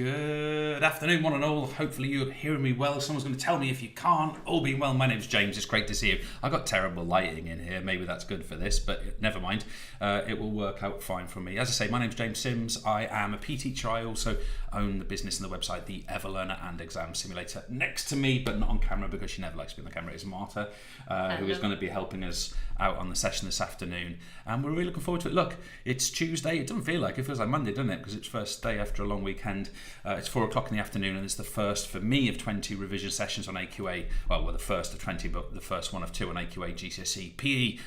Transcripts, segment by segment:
Good afternoon, one and all. Hopefully you're hearing me well. Someone's going to tell me if you can't. All being well, my name's James. It's great to see you. I've got terrible lighting in here. Maybe that's good for this, but never mind. It will work out fine for me. As I say, my name's James Sims. I am a PE teacher. I also own the business and the website, the Everlearner and Exam Simulator. Next to me, but not on camera because she never likes to be on the camera, is Marta, who is going to be helping us out on the session this afternoon. And we're really looking forward to it. Look, it's Tuesday. It doesn't feel like it. It feels like Monday, doesn't it? Because it's first day after a long weekend. It's 4 o'clock in the afternoon, and it's the first for me of 20 revision sessions on AQA. Well, we're the first of 20, but the first one of 2 on AQA GCSE PE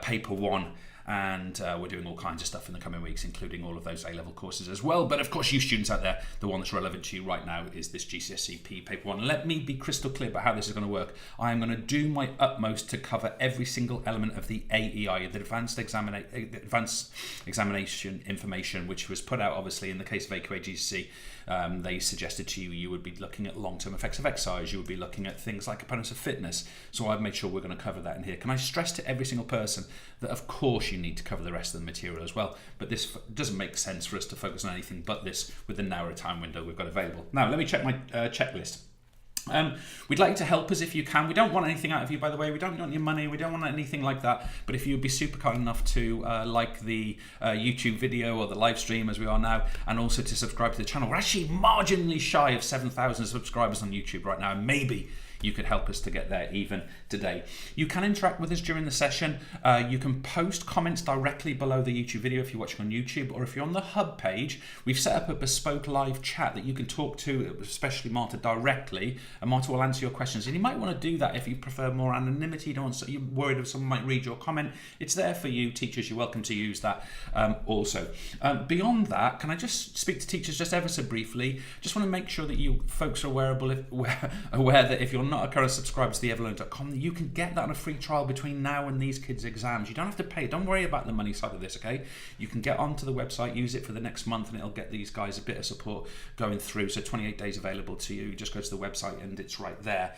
paper 1. And we're doing all kinds of stuff in the coming weeks, including all of those A-level courses as well. But of course, you students out there, the one that's relevant to you right now is this GCSE PE paper 1. Let me be crystal clear about how this is going to work. I am going to do my utmost to cover every single element of the AEI, the Advanced Examination Information, which was put out, obviously, in the case of AQA GCSE. They suggested to you would be looking at long-term effects of exercise, you would be looking at things like components of fitness. So I've made sure we're going to cover that in here. Can I stress to every single person that of course you need to cover the rest of the material as well, but this doesn't make sense for us to focus on anything but this with the narrow time window we've got available. Now let me check my checklist. We'd like you to help us if you can. We don't want anything out of you, by the way. We don't want your money. We don't want anything like that. But if you'd be super kind enough to like the YouTube video or the live stream as we are now, and also to subscribe to the channel. We're actually marginally shy of 7,000 subscribers on YouTube right now. And maybe you could help us to get there even today. You can interact with us during the session. You can post comments directly below the YouTube video if you're watching on YouTube, or if you're on the Hub page, we've set up a bespoke live chat that you can talk to, especially Marta, directly, and Marta will answer your questions. And you might want to do that if you prefer more anonymity. You're worried if someone might read your comment. It's there for you, teachers. You're welcome to use that also. Beyond that, can I just speak to teachers just ever so briefly? Just want to make sure that you folks are aware that if you're not a current subscriber to the everlearner.com, you can get that on a free trial between now and these kids' exams. You don't have to pay. Don't worry about the money side of this, okay? You can get onto the website, use it for the next month, and it'll get these guys a bit of support going through. So 28 days available to you. Just go to the website and it's right there.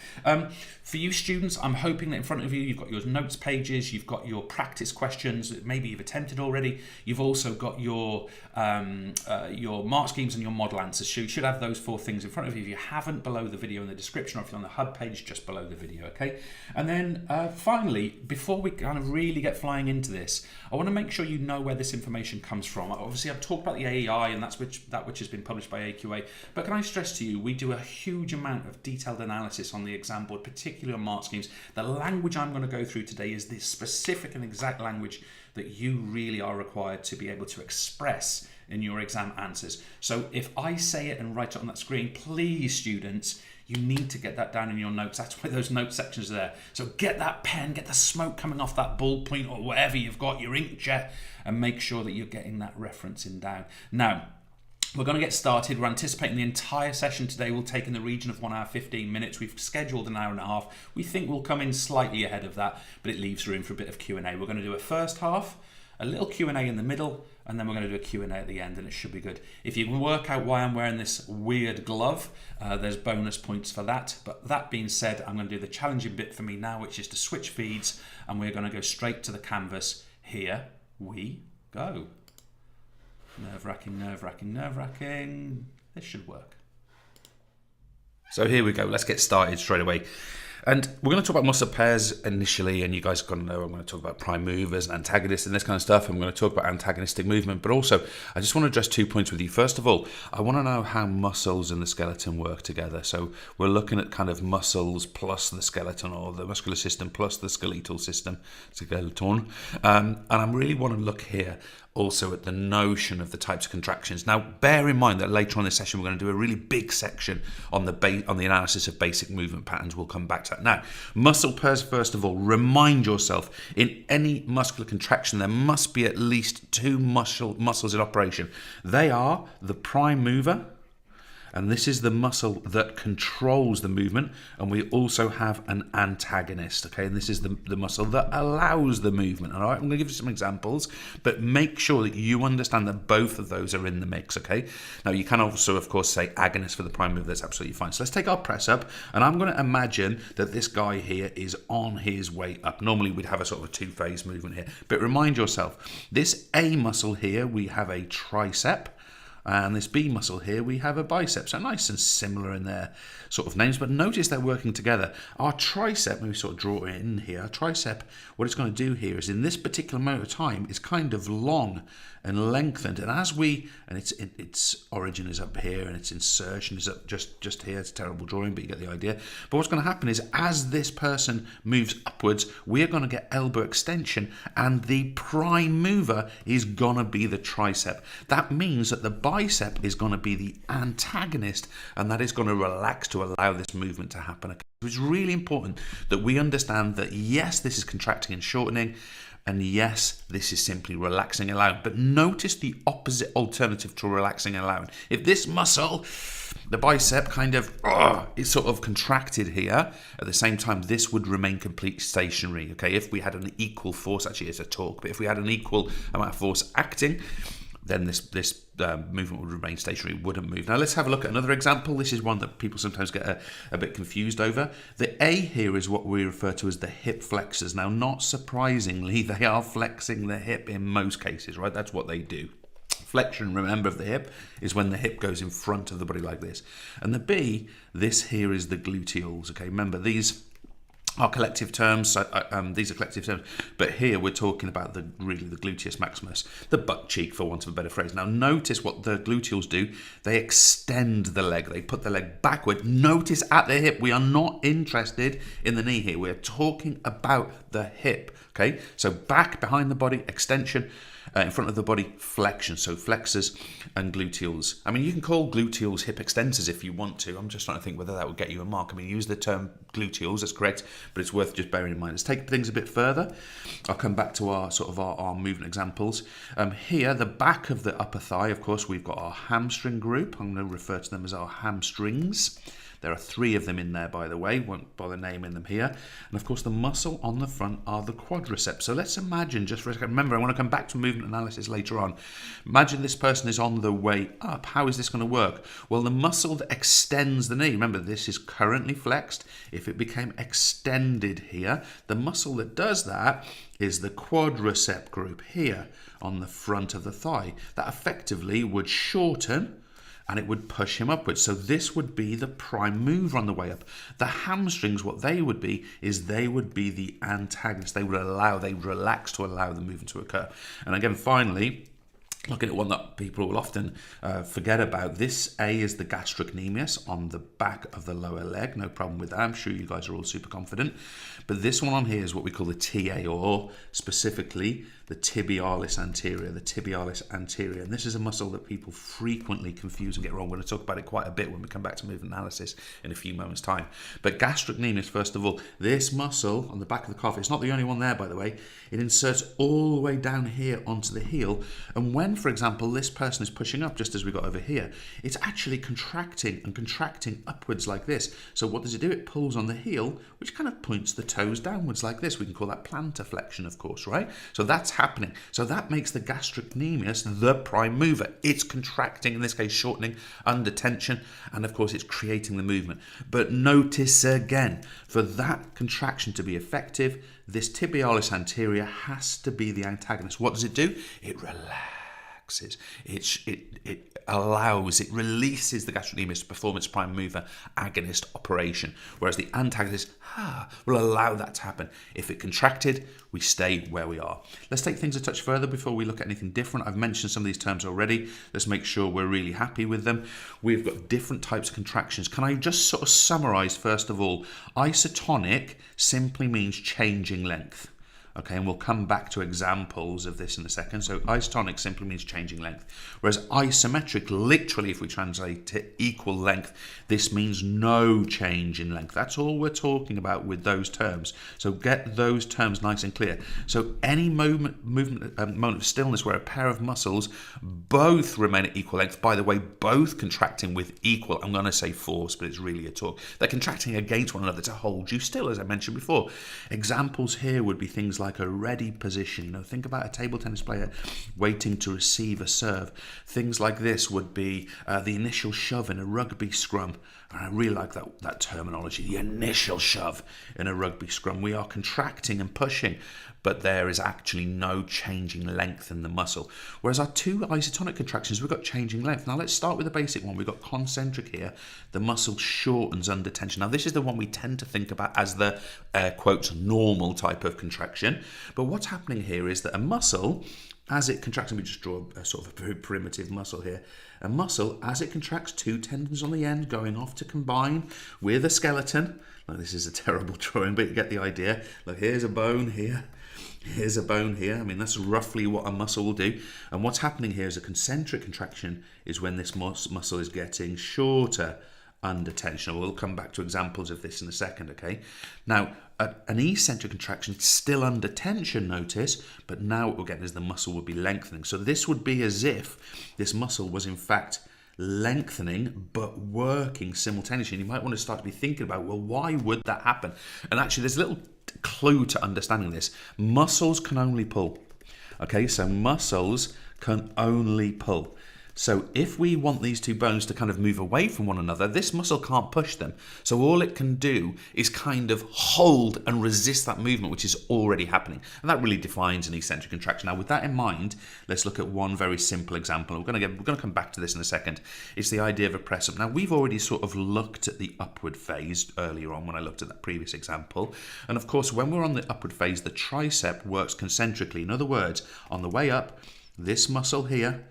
For you students, I'm hoping that in front of you, you've got your notes pages, you've got your practice questions that maybe you've attempted already. You've also got your mark schemes and your model answers. So you should have those 4 things in front of you. If you haven't, below the video in the description, or if you're on the Hub page, just below the video, okay? And then finally, before we kind of really get flying into this, I want to make sure you know where this information comes from. Obviously, I've talked about the AEI, and that which has been published by AQA, but can I stress to you, we do a huge amount of detailed analysis on the exam board, particularly on mark schemes. The language I'm going to go through today is the specific and exact language that you really are required to be able to express in your exam answers. So if I say it and write it on that screen, please, students, you need to get that down in your notes. That's why those note sections are there. So get that pen, get the smoke coming off that ballpoint or whatever you've got, your inkjet, and make sure that you're getting that reference in down. Now, we're going to get started. We're anticipating the entire session today will take in the region of 1 hour 15 minutes. We've scheduled an hour and a half. We think we'll come in slightly ahead of that, but it leaves room for a bit of Q&A. We're going to do a first half, a little Q&A in the middle, and then we're going to do a Q&A at the end, and it should be good. If you can work out why I'm wearing this weird glove, there's bonus points for that. But that being said, I'm going to do the challenging bit for me now, which is to switch feeds, and we're going to go straight to the canvas. Here we go. Nerve-wracking, nerve-wracking, nerve-wracking. This should work. So here we go. Let's get started straight away. And we're going to talk about muscle pairs initially, and you guys are going to know I'm going to talk about prime movers and antagonists and this kind of stuff. I'm going to talk about antagonistic movement, but also I just want to address 2 points with you. First of all, I want to know how muscles and the skeleton work together. So we're looking at kind of muscles plus the skeleton, or the muscular system plus the skeletal system, skeleton. And I really want to look here also at the notion of the types of contractions. Now, bear in mind that later on in this session, we're going to do a really big section on the analysis of basic movement patterns. We'll come back to that. Now, muscle pairs, first of all, remind yourself, in any muscular contraction, there must be at least 2 muscles in operation. They are the prime mover, and this is the muscle that controls the movement, and we also have an antagonist, okay, and this is the muscle that allows the movement. All right, I'm going to give you some examples, but make sure that you understand that both of those are in the mix, okay? Now, you can also, of course, say agonist for the prime mover. That's absolutely fine. So let's take our press up, and I'm going to imagine that this guy here is on his way up. Normally, we'd have a sort of a 2-phase movement here, but remind yourself, this A muscle here, we have a tricep, And this B muscle here, we have a bicep. So nice and similar in their sort of names, but notice they're working together. Our tricep, maybe sort of draw it in here, our tricep, what it's going to do here is in this particular moment of time, is kind of long and lengthened. And as we, and its origin is up here and its insertion is up just here. It's a terrible drawing, but you get the idea. But what's going to happen is as this person moves upwards, we're going to get elbow extension, and the prime mover is going to be the tricep. That means that the bicep is going to be the antagonist, and that is going to relax to allow this movement to happen. It's really important that we understand that yes, this is contracting and shortening, and yes, this is simply relaxing and allowing. But notice the opposite alternative to relaxing and allowing. If this muscle, the bicep, kind of is sort of contracted here, at the same time, this would remain completely stationary. Okay, if we had an equal force, actually it's a torque, but if we had an equal amount of force acting, then this movement would remain stationary, wouldn't move. Now let's have a look at another example. This is one that people sometimes get a bit confused over. The A here is what we refer to as the hip flexors. Now, not surprisingly, they are flexing the hip in most cases, right? That's what they do. Flexion, remember, of the hip is when the hip goes in front of the body like this. And the B, this here is the gluteals. Okay, remember these are collective terms. These are collective terms, but here we're talking about really the gluteus maximus, the butt cheek, for want of a better phrase. Now notice what the gluteals do. They extend the leg. They put the leg backward. Notice at the hip. We are not interested in the knee here. We're talking about the hip. Okay, so back behind the body, extension. In front of the body, flexion. So flexors and gluteals. I mean, you can call gluteals hip extensors if you want to. I'm just trying to think whether that would get you a mark. I mean, use the term gluteals, that's correct, but it's worth just bearing in mind. Let's take things a bit further. I'll come back to our movement examples. Here, the back of the upper thigh, of course, we've got our hamstring group. I'm going to refer to them as our hamstrings. There are 3 of them in there, by the way. Won't bother naming them here. And of course, the muscle on the front are the quadriceps. So let's imagine, just for a second, remember, I want to come back to movement analysis later on. Imagine this person is on the way up. How is this going to work? Well, the muscle that extends the knee, remember, this is currently flexed. If it became extended here, the muscle that does that is the quadricep group here on the front of the thigh. That effectively would shorten and it would push him upwards. So this would be the prime mover on the way up. The hamstrings, what they would be, is they would be the antagonist. They would relax to allow the movement to occur. And again, finally, looking at one that people will often forget about, this A is the gastrocnemius on the back of the lower leg. No problem with that. I'm sure you guys are all super confident. But this one on here is what we call the TA, or specifically the tibialis anterior, And this is a muscle that people frequently confuse and get wrong. We're going to talk about it quite a bit when we come back to movement analysis in a few moments' time. But gastrocnemius, first of all, this muscle on the back of the calf, it's not the only one there, by the way. It inserts all the way down here onto the heel. And when, for example, this person is pushing up, just as we got over here, it's actually contracting and contracting upwards like this. So what does it do? It pulls on the heel, which kind of points the toes downwards like this. We can call that plantar flexion, of course, right? So that's happening. So that makes the gastrocnemius the prime mover. It's contracting, in this case shortening, under tension, and of course it's creating the movement. But notice again, for that contraction to be effective, this tibialis anterior has to be the antagonist. What does it do? It relaxes. It allows, it releases the gastrocnemius to perform its prime mover agonist operation, whereas the antagonist will allow that to happen. If it contracted, we stay where we are. Let's take things a touch further before we look at anything different. I've mentioned some of these terms already. Let's make sure we're really happy with them. We've got different types of contractions. Can I just sort of summarize first of all? Isotonic simply means changing length. Okay, and we'll come back to examples of this in a second. So isotonic simply means changing length. Whereas isometric, literally, if we translate to equal length, this means no change in length. That's all we're talking about with those terms. So get those terms nice and clear. So any moment of stillness where a pair of muscles both remain at equal length, by the way, both contracting with equal, I'm going to say force, but it's really a torque. They're contracting against one another to hold you still, as I mentioned before. Examples here would be things like like a ready position. You know, think about a table tennis player waiting to receive a serve. Things like this would be the initial shove in a rugby scrum. And I really like that terminology, the initial shove in a rugby scrum. We are contracting and pushing, but there is actually no changing length in the muscle. Whereas our two isotonic contractions, we've got changing length. Now let's start with the basic one. We've got concentric here. The muscle shortens under tension. Now this is the one we tend to think about as the, quotes, normal type of contraction. But what's happening here is that a muscle, as it contracts, and we just draw a sort of a very primitive muscle here. A muscle, as it contracts, two tendons on the end going off to combine with a skeleton. Now, this is a terrible drawing, but you get the idea. Look, here's a bone here. Here's a bone here. I mean, that's roughly what a muscle will do. And what's happening here is a concentric contraction is when this muscle is getting shorter under tension. We'll come back to examples of this in a second, okay? Now, an eccentric contraction, still under tension, notice, but now what we're getting is the muscle would be lengthening. So this would be as if this muscle was in fact lengthening but working simultaneously. And you might want to start to be thinking about, well, why would that happen? And actually, there's a little clue to understanding this. Muscles can only pull. Okay, so muscles can only pull. So if we want these two bones to kind of move away from one another, this muscle can't push them. So all it can do is kind of hold and resist that movement, which is already happening. And that really defines an eccentric contraction. Now, with that in mind, let's look at one very simple example. We're going to come back to this in a second. It's the idea of a press up. Now, we've already sort of looked at the upward phase earlier on when I looked at that previous example. And of course, when we're on the upward phase, the tricep works concentrically. In other words, on the way up, this muscle here,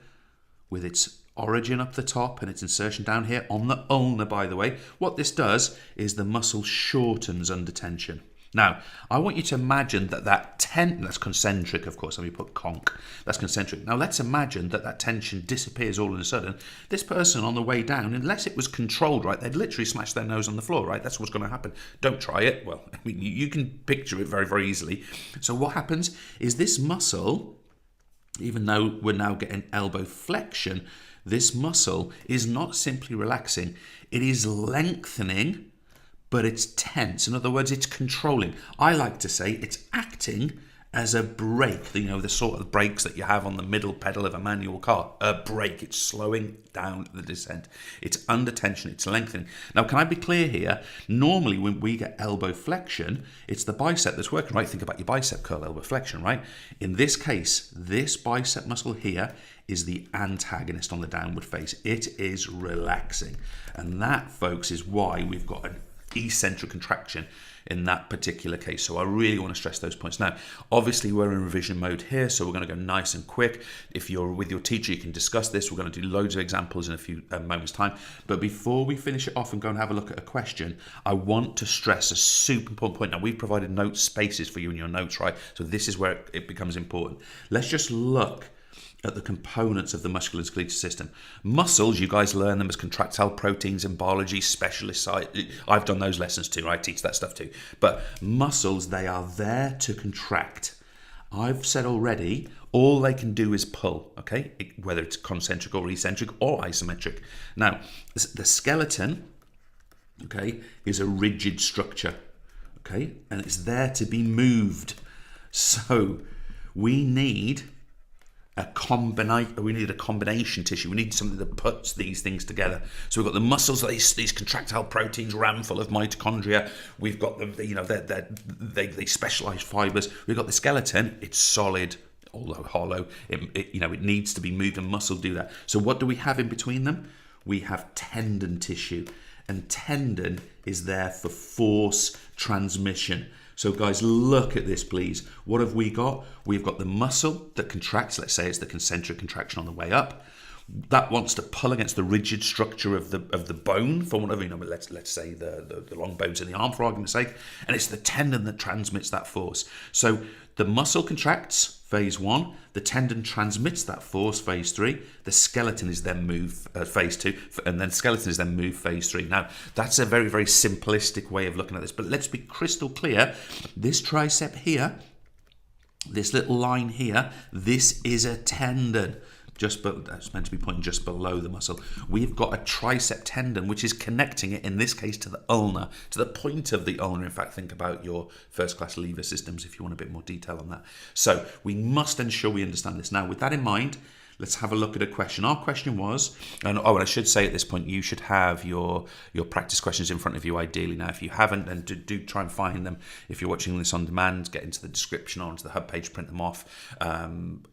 with its origin up the top and its insertion down here on the ulna, by the way, what this does is the muscle shortens under tension. Now, I want you to imagine that's concentric, of course, let me put conc, that's concentric. Now, let's imagine that tension disappears all of a sudden. This person on the way down, unless it was controlled, right, they'd literally smash their nose on the floor, right? That's what's going to happen. Don't try it. Well, I mean, you can picture it very, very easily. So what happens is this muscle, even though we're now getting elbow flexion, this muscle is not simply relaxing, it is lengthening, but it's tense. In other words, it's controlling. I like to say it's acting as a brake, you know, the sort of brakes that you have on the middle pedal of a manual car. A brake, it's slowing down the descent. It's under tension, it's lengthening. Now, can I be clear here? Normally, when we get elbow flexion, it's the bicep that's working, right? Think about your bicep curl, elbow flexion, right? In this case, this bicep muscle here is the antagonist on the downward face. It is relaxing. And that, folks, is why we've got an eccentric contraction in that particular case. So I really want to stress those points. Now, obviously we're in revision mode here, so we're going to go nice and quick. If you're with your teacher, you can discuss this. We're going to do loads of examples in a few moments time. But before we finish it off and go and have a look at a question, I want to stress a super important point. Now, we've provided note spaces for you in your notes, right? So this is where it becomes important. Let's just look at the components of the muscular and skeletal system. Muscles, you guys learn them as contractile proteins in biology, specialists. I've done those lessons too. I teach that stuff too. But muscles, they are there to contract. I've said already, all they can do is pull, okay? Whether it's concentric or eccentric or isometric. Now, the skeleton, okay, is a rigid structure, okay? And it's there to be moved. So we need a combination tissue. We need something that puts these things together. So we've got the muscles, these contractile proteins ram full of mitochondria. We've got they specialized fibers. We've got the skeleton. It's solid, although hollow. It needs to be moved, and muscle do that. So what do we have in between them? We have tendon tissue, and tendon is there for force transmission. So guys, look at this, please. What have we got? We've got the muscle that contracts. Let's say it's the concentric contraction on the way up. That wants to pull against the rigid structure of the bone, for whatever, let's say the long bones in the arm, for argument's sake. And it's the tendon that transmits that force. So the muscle contracts, phase 1. The tendon transmits that force, phase 3. The skeleton is then moved, phase 2. And then skeleton is then moved, phase 3. Now, that's a very, very simplistic way of looking at this. But let's be crystal clear. This tricep here, this little line here, this is a tendon. that's meant to be pointing just below the muscle. We've got a tricep tendon, which is connecting it, in this case, to the ulna, to the point of the ulna. In fact, think about your first-class lever systems if you want a bit more detail on that. So we must ensure we understand this. Now, with that in mind, let's have a look at a question. Our question was, and I should say at this point, you should have your practice questions in front of you ideally. Now, if you haven't, then do try and find them. If you're watching this on demand, get into the description or onto the hub page, print them off.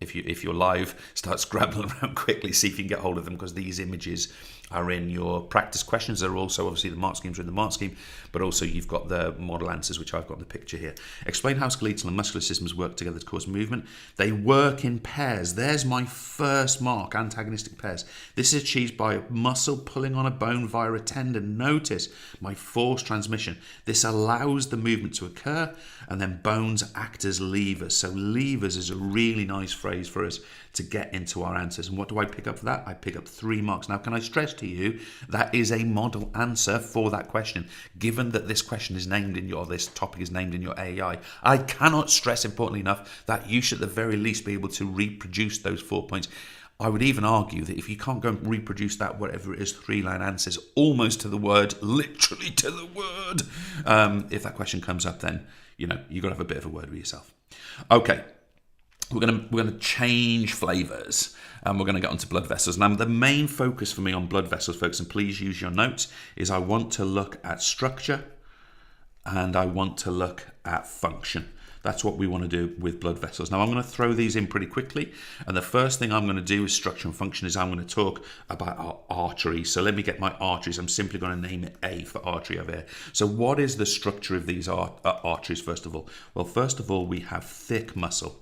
If you're live, start scrabbling around quickly, see if you can get hold of them, because these images are in your practice questions. They're also, obviously, the mark schemes are in the mark scheme, but also you've got the model answers, which I've got in the picture here. Explain how skeletal and muscular systems work together to cause movement. They work in pairs. There's my first mark, antagonistic pairs. This is achieved by a muscle pulling on a bone via a tendon. Notice my force transmission. This allows the movement to occur, and then bones act as levers. So levers is a really nice phrase for us to get into our answers. And what do I pick up for that? I pick up 3 marks. Now, can I stress to you that is a model answer for that question? Given that this question is named in your, this topic is named in your AEI, I cannot stress importantly enough that you should at the very least be able to reproduce those 4 points. I would even argue that if you can't go and reproduce that, whatever it is, 3-line answers, almost to the word, literally to the word, if that question comes up, then, you've got to have a bit of a word with yourself. Okay. We're going to change flavours, and we're going to get onto blood vessels. Now, the main focus for me on blood vessels, folks, and please use your notes, is I want to look at structure and I want to look at function. That's what we want to do with blood vessels. Now, I'm going to throw these in pretty quickly, and the first thing I'm going to do with structure and function is I'm going to talk about our arteries. So let me get my arteries. I'm simply going to name it A for artery over here. So what is the structure of these arteries, first of all? Well, first of all, we have thick muscle.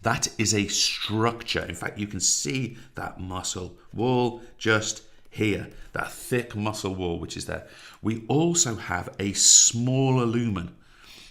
That is a structure. In fact, you can see that muscle wall just here, that thick muscle wall which is there. We also have a smaller lumen.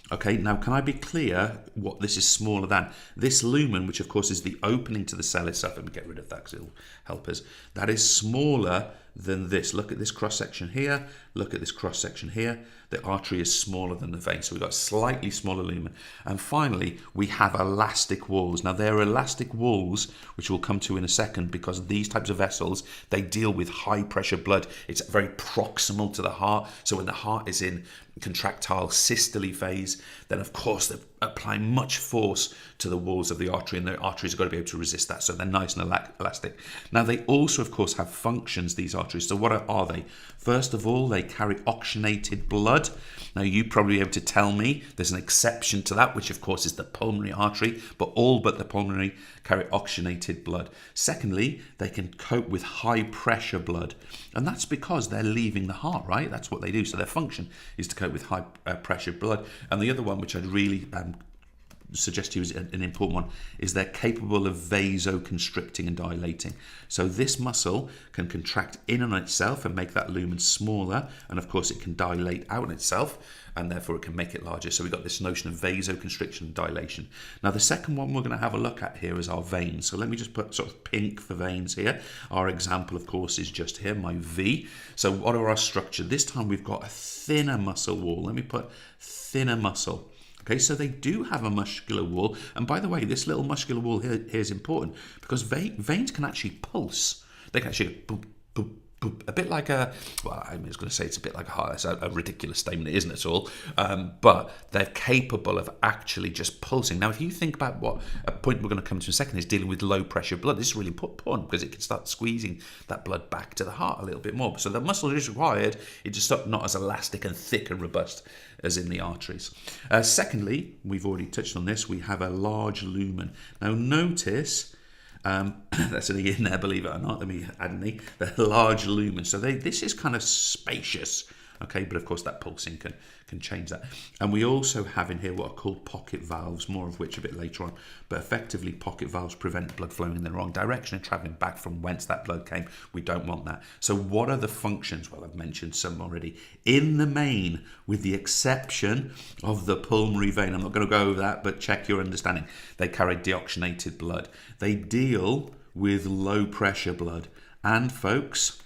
Okay, now can I be clear what this is smaller than? This lumen, which of course is the opening to the cell itself, let me get rid of that because it'll help us, that is smaller than this. Look at this cross section here, look at this cross section here. The artery is smaller than the vein, so we've got a slightly smaller lumen. And finally, we have elastic walls. Now, they're elastic walls, which we'll come to in a second, because these types of vessels, they deal with high pressure blood. It's very proximal to the heart, so when the heart is in contractile systole phase, then of course they apply much force to the walls of the artery, and the arteries have got to be able to resist that, so they're nice and elastic. Now, they also of course have functions, these arteries. So what are they? First of all, they carry oxygenated blood. Now, you probably be able to tell me there's an exception to that, which of course is the pulmonary artery, but all but the pulmonary carry oxygenated blood. Secondly, they can cope with high pressure blood, and that's because they're leaving the heart, right? That's what they do. So their function is to cope with high pressure blood. And the other one, which I'd really suggest to you is an important one, is they're capable of vasoconstricting and dilating. So this muscle can contract in on itself and make that lumen smaller, and of course it can dilate out on itself, and therefore it can make it larger. So we've got this notion of vasoconstriction and dilation. Now, the second one we're going to have a look at here is our veins. So let me just put sort of pink for veins here. Our example, of course, is just here, my V. So what are our structure? This time we've got a thinner muscle wall. Let me put thinner muscle. Okay, so they do have a muscular wall. And by the way, this little muscular wall here is important because veins can actually pulse. They can actually boop, boop, boop, a bit like a, well, I was going to say it's a bit like a heart. That's a ridiculous statement, it isn't at all. But they're capable of actually just pulsing. Now, if you think about what a point we're going to come to in a second is dealing with low pressure blood, this is really important because it can start squeezing that blood back to the heart a little bit more. So the muscle is required, it's just not as elastic and thick and robust as in the arteries. Secondly, we've already touched on this, we have a large lumen. Now notice, that's an E in there, believe it or not, let me add an E, the large lumen. So this is kind of spacious, okay, but of course that pulsing can change that. And we also have in here what are called pocket valves, more of which a bit later on, but effectively pocket valves prevent blood flowing in the wrong direction and travelling back from whence that blood came. We don't want that. So what are the functions? Well, I've mentioned some already. In the main, with the exception of the pulmonary vein, I'm not going to go over that, but check your understanding. They carry deoxygenated blood. They deal with low pressure blood. And folks,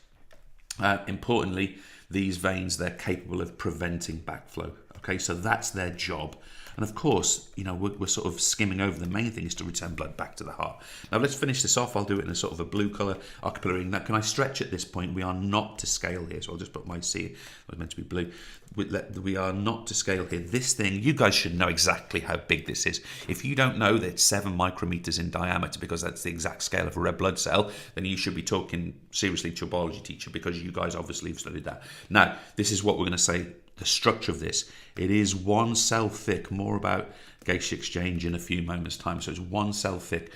importantly, these veins, they're capable of preventing backflow. Okay, so that's their job. And of course, you know, we're sort of skimming over the main thing is to return blood back to the heart. Now let's finish this off. I'll do it in a sort of a blue colour, our capillary. Now, can I stretch at this point? We are not to scale here, so I'll just put my C. It was meant to be blue. We are not to scale here. This thing, you guys should know exactly how big this is. If you don't know that it's 7 micrometers in diameter, because that's the exact scale of a red blood cell, then you should be talking seriously to your biology teacher, because you guys obviously have studied that. Now, this is what we're going to say, the structure of this. It is 1 cell thick, more about gaseous exchange in a few moments' time. So it's 1 cell thick.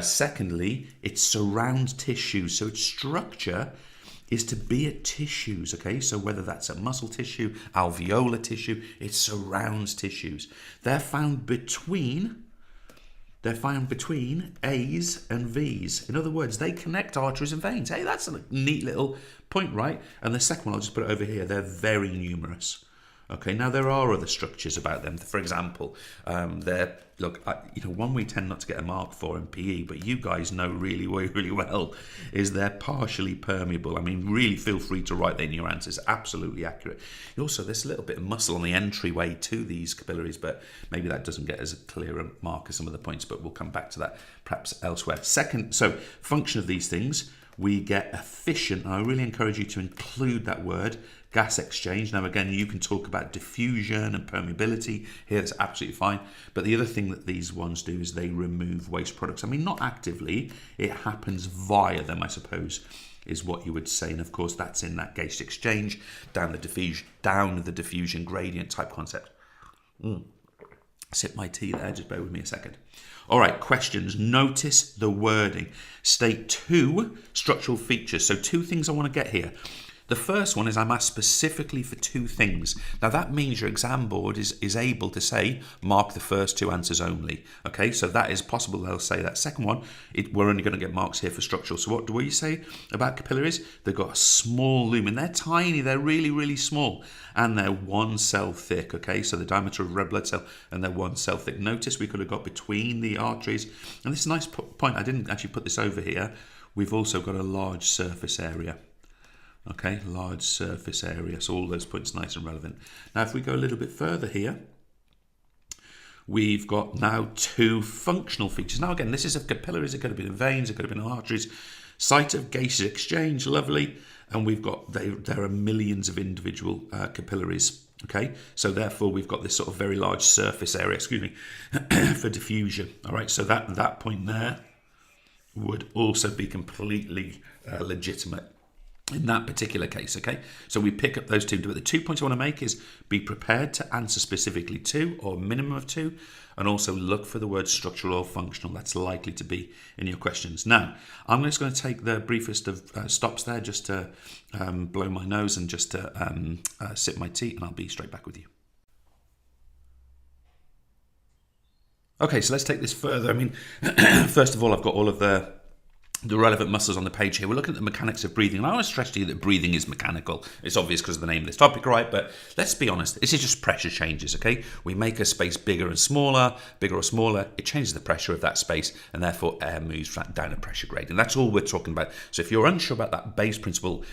Secondly, it surrounds tissues. So its structure is to be at tissues, okay? So whether that's a muscle tissue, alveolar tissue, it surrounds tissues. They're found between A's and V's. In other words, they connect arteries and veins. Hey, that's a neat little point, right? And the second one, I'll just put it over here, they're very numerous. Okay, now there are other structures about them. For example, one we tend not to get a mark for in PE, but you guys know really well, is they're partially permeable. I mean, really feel free to write that in your answers. Absolutely accurate. Also, there's a little bit of muscle on the entryway to these capillaries, but maybe that doesn't get as clear a mark as some of the points, but we'll come back to that perhaps elsewhere. Second, so function of these things, we get efficient, and I really encourage you to include that word, gas exchange. Now, again, you can talk about diffusion and permeability here, that's absolutely fine. But the other thing that these ones do is they remove waste products. I mean, not actively, it happens via them, I suppose, is what you would say. And of course, that's in that gaseous exchange, down the diffusion gradient type concept. Sip my tea there, just bear with me a second. All right, questions. Notice the wording. State 2 structural features. So 2 things I want to get here. The first one is I'm asked specifically for 2 things. Now that means your exam board is able to say, mark the first 2 answers only. Okay, so that is possible. They'll say that. Second one, we're only going to get marks here for structural. So what do we say about capillaries? They've got a small lumen. They're tiny. They're really, really small. And they're 1 cell thick. Okay, so the diameter of a red blood cell, and they're 1 cell thick. Notice we could have got between the arteries. And this is a nice point. I didn't actually put this over here. We've also got a large surface area. Okay, large surface area, so all those points nice and relevant. Now, if we go a little bit further here, we've got now 2 functional features. Now, again, this is of capillaries, it could have been in veins, it could have been arteries. Site of gaseous exchange, lovely. And we've got, there are millions of individual capillaries. Okay, so therefore we've got this sort of very large surface area, for diffusion. All right, so that point there would also be completely legitimate in that particular case. Okay, so we pick up those 2, but the 2 points I want to make is be prepared to answer specifically 2 or minimum of 2, and also look for the word structural or functional. That's likely to be in your questions. Now, I'm just going to take the briefest of stops there just to blow my nose and just to sip my tea, and I'll be straight back with you. Okay, so let's take this further. I mean, first of all, I've got all of the relevant muscles on the page here. We're looking at the mechanics of breathing. And I want to stress to you that breathing is mechanical. It's obvious because of the name of this topic, right? But let's be honest. This is just pressure changes, okay? We make a space bigger or smaller. It changes the pressure of that space, and therefore air moves down a pressure gradient. That's all we're talking about. So if you're unsure about that base principle,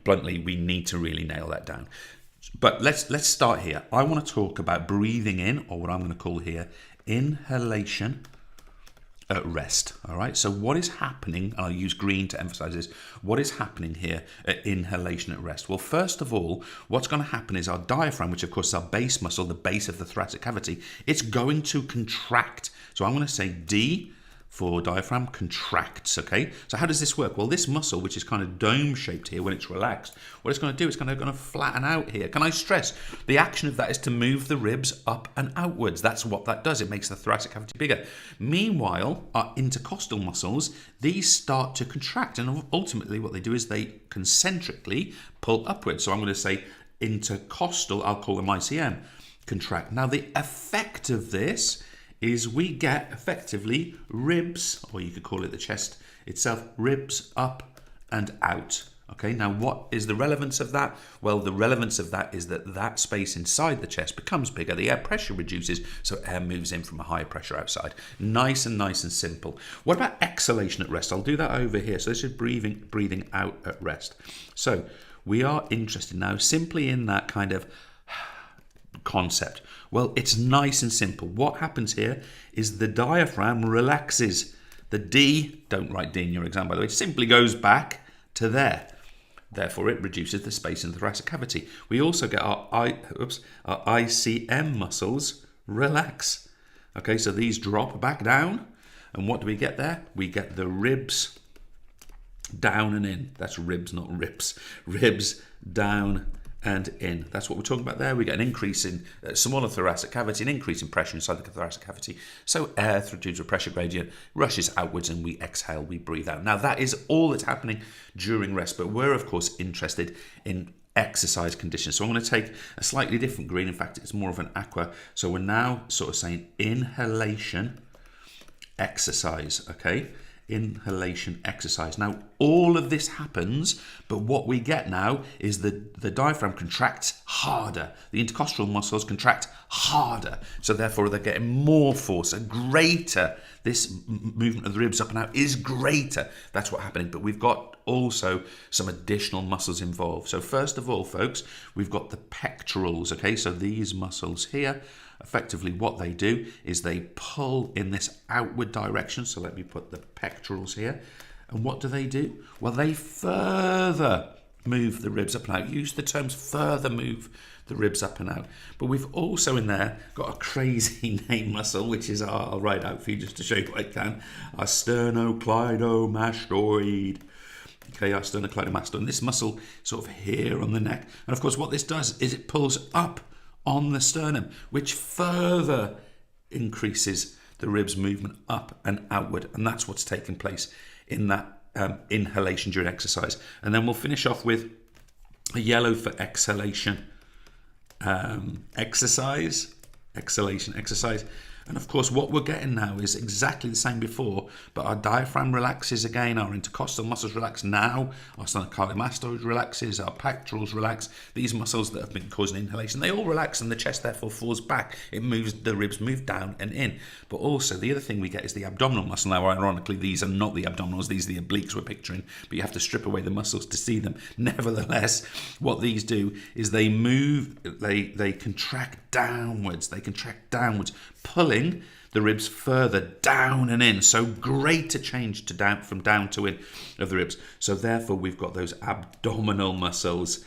bluntly, we need to really nail that down. But let's start here. I want to talk about breathing in, or what I'm going to call here, inhalation at rest. All right, so what is happening, and I'll use green to emphasize this, what is happening here at inhalation at rest? Well, first of all, what's going to happen is our diaphragm, which of course is our base muscle, the base of the thoracic cavity, it's going to contract. So I'm going to say D for diaphragm contracts, okay? So how does this work? Well, this muscle, which is kind of dome-shaped here when it's relaxed, what it's going to do is going to flatten out here. Can I stress? The action of that is to move the ribs up and outwards. That's what that does. It makes the thoracic cavity bigger. Meanwhile, our intercostal muscles, these start to contract, and ultimately what they do is they concentrically pull upwards. So I'm going to say intercostal, I'll call them ICM, contract. Now, the effect of this is we get effectively ribs, or you could call it the chest itself, ribs up and out. Okay, now what is the relevance of that? Well, the relevance of that is that space inside the chest becomes bigger, the air pressure reduces, so air moves in from a higher pressure outside. Nice and simple. What about exhalation at rest? I'll do that over here. So this is breathing out at rest. So we are interested now simply in that kind of concept? Well, it's nice and simple. What happens here is the diaphragm relaxes. The D, don't write D in your exam by the way, simply goes back to there. Therefore, it reduces the space in the thoracic cavity. We also get our ICM muscles relax. Okay, so these drop back down. And what do we get there? We get the ribs down and in. That's ribs, not rips. Ribs down and in. That's what we're talking about there. We get an increase in smaller thoracic cavity, an increase in pressure inside the thoracic cavity. So air, due to a pressure gradient, rushes outwards and we exhale, we breathe out. Now that is all that's happening during rest, but we're of course interested in exercise conditions. So I'm going to take a slightly different green. In fact, it's more of an aqua. So we're now sort of saying inhalation, exercise, okay? Inhalation, exercise. Now, all of this happens, but what we get now is the diaphragm contracts harder. The intercostal muscles contract harder. So therefore, they're getting more force, a greater, this movement of the ribs up and out is greater. That's what's happening. But we've got also some additional muscles involved. So first of all, folks, we've got the pectorals, okay? So these muscles here, effectively what they do is they pull in this outward direction. So let me put the pectorals here. And what do? Well, they further move the ribs up and out. Use the terms further move the ribs up and out. But we've also in there got a crazy name muscle, which is I'll write out for you just to show you what I can. Our sternocleidomastoid. Okay, our sternocleidomastoid. This muscle sort of here on the neck. And of course, what this does is it pulls up on the sternum, which further increases the ribs movement up and outward. And that's what's taking place in that inhalation during exercise. And then we'll finish off with a yellow for exhalation, exercise. And of course, what we're getting now is exactly the same before, but our diaphragm relaxes again, our intercostal muscles relax now, our sternocleidomastoid relaxes, our pectorals relax. These muscles that have been causing inhalation, they all relax and the chest therefore falls back. It moves, the ribs move down and in. But also the other thing we get is the abdominal muscle. Now, ironically, these are not the abdominals, these are the obliques we're picturing, but you have to strip away the muscles to see them. Nevertheless, what these do is they move, they contract downwards, pulling the ribs further down and in. So greater change to down, from down to in of the ribs. So therefore we've got those abdominal muscles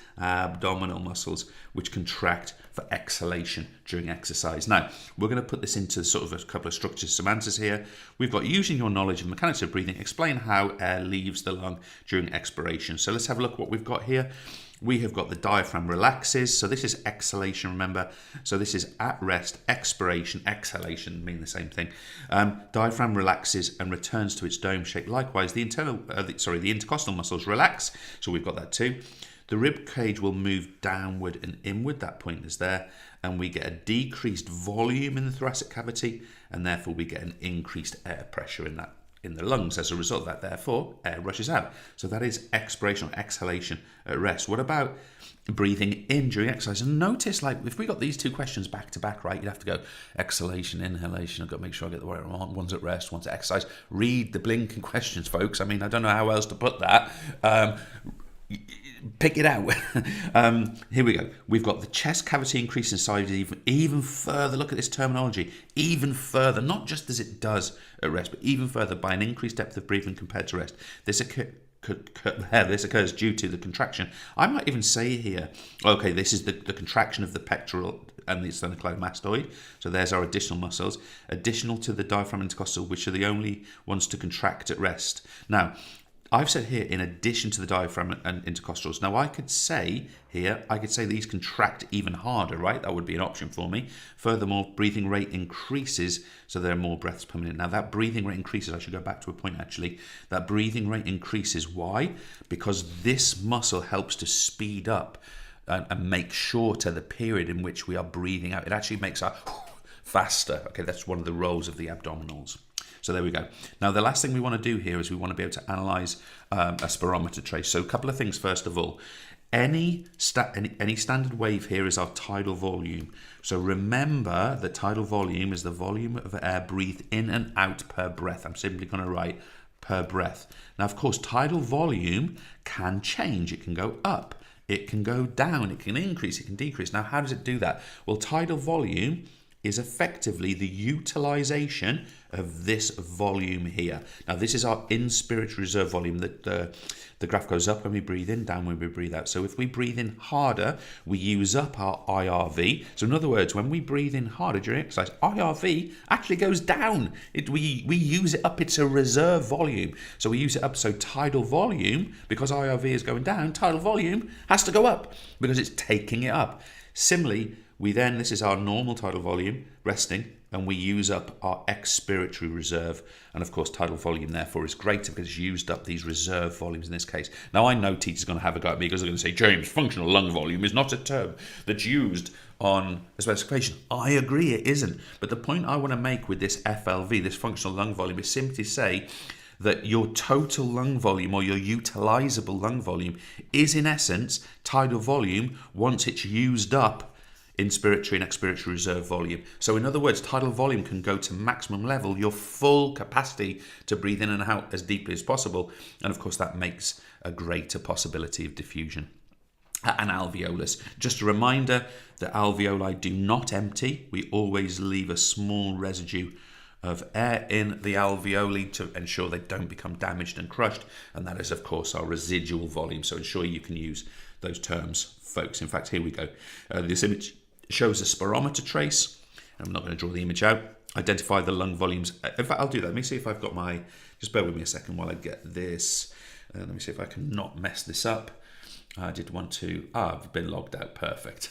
which contract for exhalation during exercise. Now, we're going to put this into sort of a couple of structures, some answers here. We've got using your knowledge of mechanics of breathing, explain how air leaves the lung during expiration. So let's have a look what we've got here. We have got the diaphragm relaxes. So this is exhalation, remember. So this is at rest, expiration, exhalation mean the same thing. Diaphragm relaxes and returns to its dome shape. Likewise, the intercostal muscles relax. So we've got that too. The rib cage will move downward and inward. That point is there. And we get a decreased volume in the thoracic cavity. And therefore we get an increased air pressure in the lungs. As a result of that, therefore, air rushes out. So that is expiration or exhalation at rest. What about breathing in during exercise? And notice, like, if we got these two questions back to back, right, you'd have to go exhalation, inhalation. I've got to make sure I get the right one. One's at rest, one's at exercise. Read the blinking questions, folks. I mean, I don't know how else to put that. Pick it out. Here we go. We've got the chest cavity increase in size even further. Look at this terminology. Even further, not just as it does at rest, but even further by an increased depth of breathing compared to rest. This occurs due to the contraction. I might even say here, okay, this is the contraction of the pectoral and the sternocleidomastoid. So there's our additional muscles, additional to the diaphragm and intercostal, which are the only ones to contract at rest. Now, I've said here, in addition to the diaphragm and intercostals. Now, I could say these contract even harder, right? That would be an option for me. Furthermore, breathing rate increases, so there are more breaths per minute. Now, that breathing rate increases. I should go back to a point, actually. That breathing rate increases. Why? Because this muscle helps to speed up and make shorter the period in which we are breathing out. It actually makes our faster. Okay, that's one of the roles of the abdominals. So there we go. Now, the last thing we want to do here is we want to be able to analyse a spirometer trace. So a couple of things. First of all, any standard wave here is our tidal volume. So remember that tidal volume is the volume of air breathed in and out per breath. I'm simply going to write per breath. Now, of course, tidal volume can change. It can go up. it can go down, it can increase, it can decrease. Now, how does it do that? Well, tidal volume is effectively the utilization of this volume here. Now, this is our inspiratory reserve volume. That the graph goes up when we breathe in, down when we breathe out. So if we breathe in harder, we use up our IRV. So in other words, when we breathe in harder during exercise, IRV actually goes down. We use it up. It's a reserve volume. So we use it up. So tidal volume, because IRV is going down, tidal volume has to go up because it's taking it up. Similarly, this is our normal tidal volume, resting, and we use up our expiratory reserve. And of course, tidal volume, therefore, is greater because it's used up these reserve volumes in this case. Now, I know teachers are going to have a go at me because they're going to say, James, functional lung volume is not a term that's used on a specification. I agree, it isn't. But the point I want to make with this FLV, this functional lung volume, is simply to say that your total lung volume or your utilizable lung volume is, in essence, tidal volume once it's used up inspiratory and expiratory reserve volume. So in other words, tidal volume can go to maximum level, your full capacity to breathe in and out as deeply as possible. And of course, that makes a greater possibility of diffusion. And alveolus. Just a reminder that alveoli do not empty. We always leave a small residue of air in the alveoli to ensure they don't become damaged and crushed. And that is, of course, our residual volume. So ensure you can use those terms, folks. In fact, here we go. This image shows a spirometer trace. I'm not going to draw the image out. Identify the lung volumes. In fact, I'll do that. Let me see if I've got my... Just bear with me a second while I get this. Let me see if I can not mess this up. I did want to... I've been logged out. Perfect.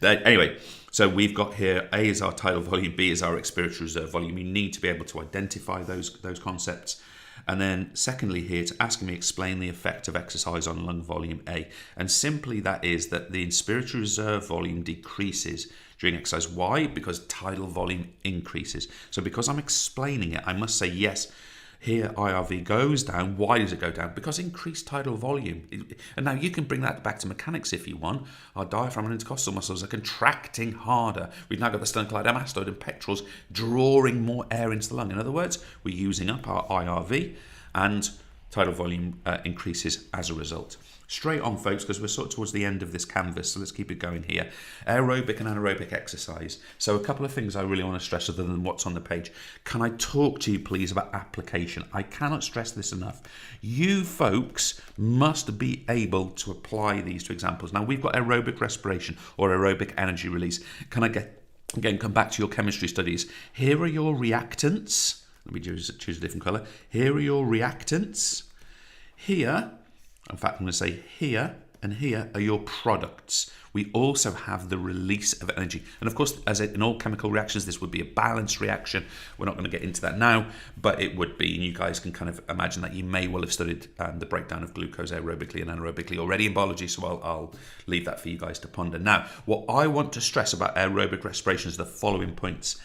Anyway, so we've got here, A is our tidal volume, B is our expiratory reserve volume. You need to be able to identify those concepts. And then secondly here, it's asking me explain the effect of exercise on lung volume A. And simply that is that the inspiratory reserve volume decreases during exercise. Why? Because tidal volume increases. So because I'm explaining it, I must say, yes, here IRV goes down. Why does it go down? Because increased tidal volume. And now you can bring that back to mechanics if you want. Our diaphragm and intercostal muscles are contracting harder. We've now got the sternocleidomastoid and pectorals drawing more air into the lung. In other words, we're using up our IRV and tidal volume increases as a result. Straight on, folks, because we're sort of towards the end of this canvas, so let's keep it going here. Aerobic and anaerobic exercise. So a couple of things I really want to stress other than what's on the page. Can I talk to you, please, about application? I cannot stress this enough. You folks must be able to apply these to examples. Now, we've got aerobic respiration or aerobic energy release. Can I come back to your chemistry studies? Here are your reactants. Let me choose a different colour. Here are your reactants. Here, in fact, I'm going to say here and here are your products. We also have the release of energy. And of course, as in all chemical reactions, this would be a balanced reaction. We're not going to get into that now, but it would be, and you guys can kind of imagine that you may well have studied the breakdown of glucose aerobically and anaerobically already in biology, so I'll leave that for you guys to ponder. Now, what I want to stress about aerobic respiration is the following points.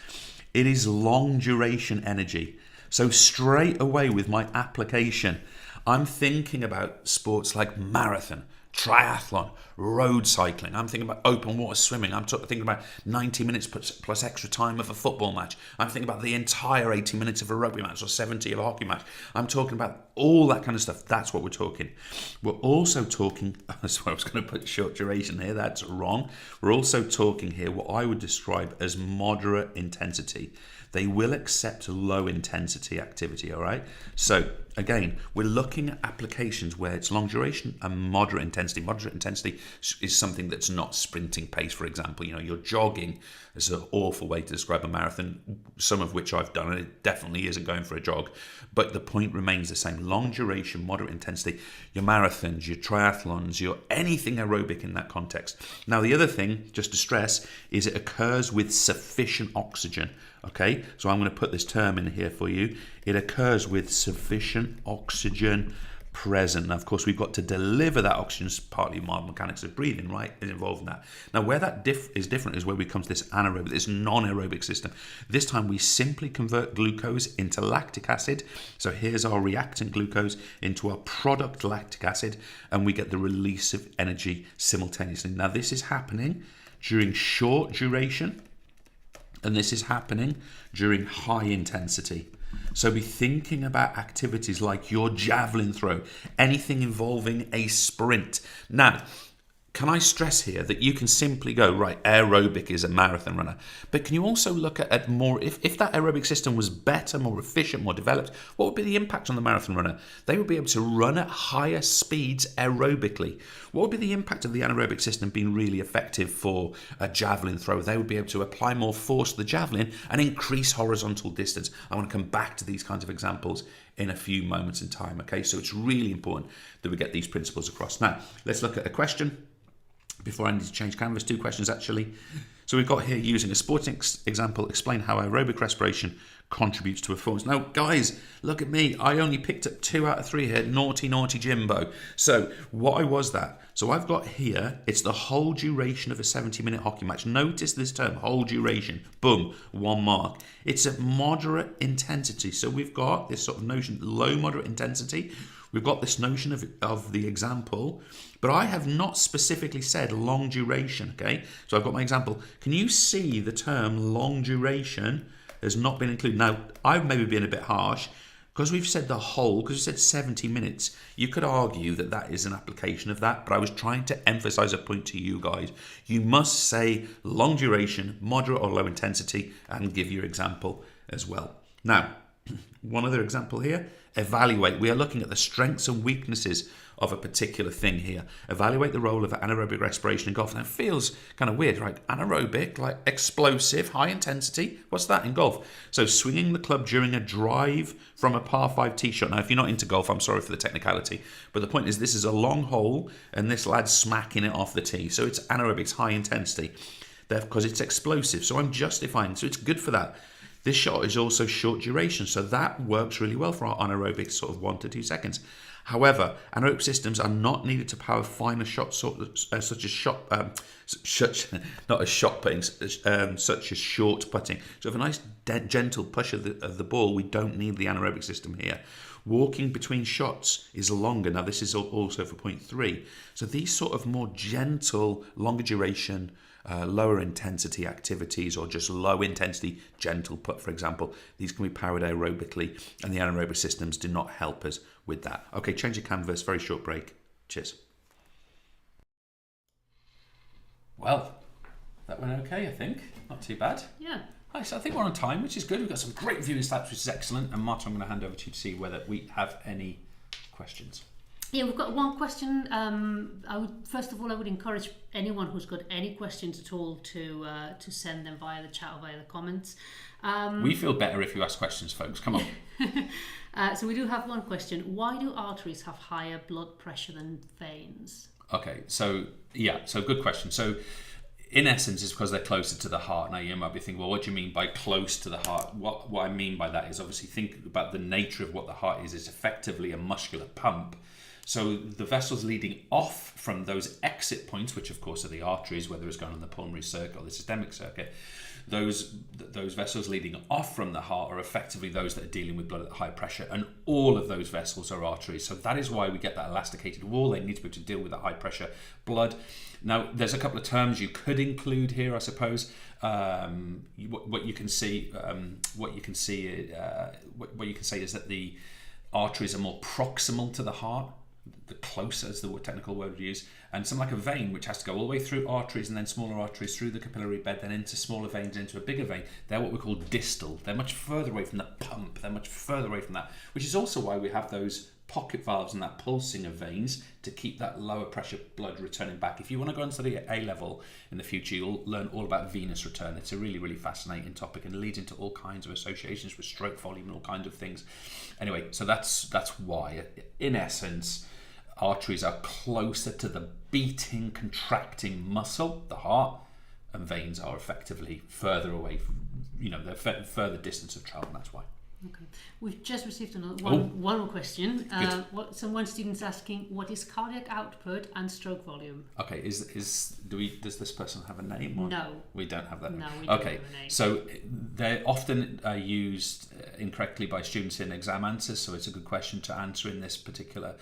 It is long duration energy. So straight away with my application, I'm thinking about sports like marathon, triathlon, road cycling. I'm thinking about open water swimming. I'm thinking about 90 minutes plus extra time of a football match. I'm thinking about the entire 80 minutes of a rugby match or 70 of a hockey match. I'm talking about all that kind of stuff. That's what we're talking. We're also talking, that's why I was going to put short duration here. That's wrong. We're also talking here what I would describe as moderate intensity. They will accept low intensity activity, all right? So again, we're looking at applications where it's long duration and moderate intensity. Moderate intensity is something that's not sprinting pace, for example. You know, you're jogging. It's an awful way to describe a marathon, some of which I've done, and it definitely isn't going for a jog. But the point remains the same. Long duration, moderate intensity, your marathons, your triathlons, your anything aerobic in that context. Now, the other thing, just to stress, is it occurs with sufficient oxygen. Okay, so I'm going to put this term in here for you. It occurs with sufficient oxygen present. Now, of course, we've got to deliver that oxygen. It's partly mild mechanics of breathing, right? Is involved in that. Now, where that is different is where we come to this anaerobic, this non-aerobic system. This time, we simply convert glucose into lactic acid. So here's our reactant glucose into our product lactic acid, and we get the release of energy simultaneously. Now, this is happening during short duration, and this is happening during high intensity. So be thinking about activities like your javelin throw, anything involving a sprint. Now, can I stress here that you can simply go, right, aerobic is a marathon runner, but can you also look at more, if that aerobic system was better, more efficient, more developed, what would be the impact on the marathon runner? They would be able to run at higher speeds aerobically. What would be the impact of the anaerobic system being really effective for a javelin thrower? They would be able to apply more force to the javelin and increase horizontal distance. I want to come back to these kinds of examples in a few moments in time. Okay, so it's really important that we get these principles across. Now, let's look at a question. Before I need to change canvas, 2 questions actually. So we've got here, using a sporting example, explain how aerobic respiration contributes to performance. Now, guys, look at me. I only picked up 2 out of 3 here. Naughty, naughty Jimbo. So why was that? So I've got here, it's the whole duration of a 70-minute hockey match. Notice this term, whole duration. Boom, 1 mark. It's at moderate intensity. So we've got this sort of notion, low, moderate intensity. We've got this notion of the example, but I have not specifically said long duration, okay? So I've got my example. Can you see the term long duration has not been included? Now, I've maybe been a bit harsh because we've said the whole, because we said 70 minutes. You could argue that that is an application of that, but I was trying to emphasize a point to you guys. You must say long duration, moderate or low intensity, and give your example as well. Now, one other example here, evaluate. We are looking at the strengths and weaknesses of a particular thing here. Evaluate the role of anaerobic respiration in golf. Now, it feels kind of weird, right? Anaerobic, like explosive, high intensity. What's that in golf? So swinging the club during a drive from a par 5 tee shot. Now, if you're not into golf, I'm sorry for the technicality, but the point is this is a long hole and this lad's smacking it off the tee. So it's anaerobic, it's high intensity, because it's explosive. So I'm justifying, so it's good for that. This shot is also short duration, so that works really well for our anaerobic, sort of 1 to 2 seconds. However, anaerobic systems are not needed to power finer shots, such as short putting. So, if a nice gentle push of the ball, we don't need the anaerobic system here. Walking between shots is longer. Now, this is also for point 3. So, these sort of more gentle, longer duration, lower intensity activities, or just low intensity gentle put, for example, these can be powered aerobically, and the anaerobic systems do not help us with that. Okay, change your canvas, very short break. Cheers. Well, that went okay, I think. Not too bad. Yeah. Nice. I think we're on time, which is good. We've got some great viewing stats, which is excellent. And Marta, I'm going to hand over to you to see whether we have any questions. Yeah, we've got one question. I would encourage anyone who's got any questions at all to send them via the chat or via the comments. We feel better if you ask questions, folks. Come on. So we do have one question. Why do arteries have higher blood pressure than veins? Okay, so good question. So in essence, it's because they're closer to the heart. Now you might be thinking, well, what do you mean by close to the heart? What I mean by that is obviously think about the nature of what the heart is. It's effectively a muscular pump. So the vessels leading off from those exit points, which of course are the arteries, whether it's going on the pulmonary circuit or the systemic circuit, those vessels leading off from the heart are effectively those that are dealing with blood at high pressure, and all of those vessels are arteries. So that is why we get that elasticated wall. They need to be able to deal with the high pressure blood. Now, there's a couple of terms you could include here, I suppose. What you can say is that the arteries are more proximal to the heart. The closer is the technical word we use, and something like a vein, which has to go all the way through arteries and then smaller arteries through the capillary bed, then into smaller veins, into a bigger vein. They're what we call distal. They're much further away from the pump. They're much further away from that, which is also why we have those pocket valves and that pulsing of veins to keep that lower pressure blood returning back. If you want to go and study at A level in the future, you'll learn all about venous return. It's a really, really fascinating topic and leads into all kinds of associations with stroke volume and all kinds of things. Anyway, so that's why, in essence, arteries are closer to the beating, contracting muscle, the heart, and veins are effectively further away from, they're further distance of travel, and that's why. Okay. We've just received one more question. One student's asking, what is cardiac output and stroke volume? Okay, does this person have a name? Or? No. We don't have that name. No, we don't okay, have a name. So they're often used incorrectly by students in exam answers, so it's a good question to answer in this particular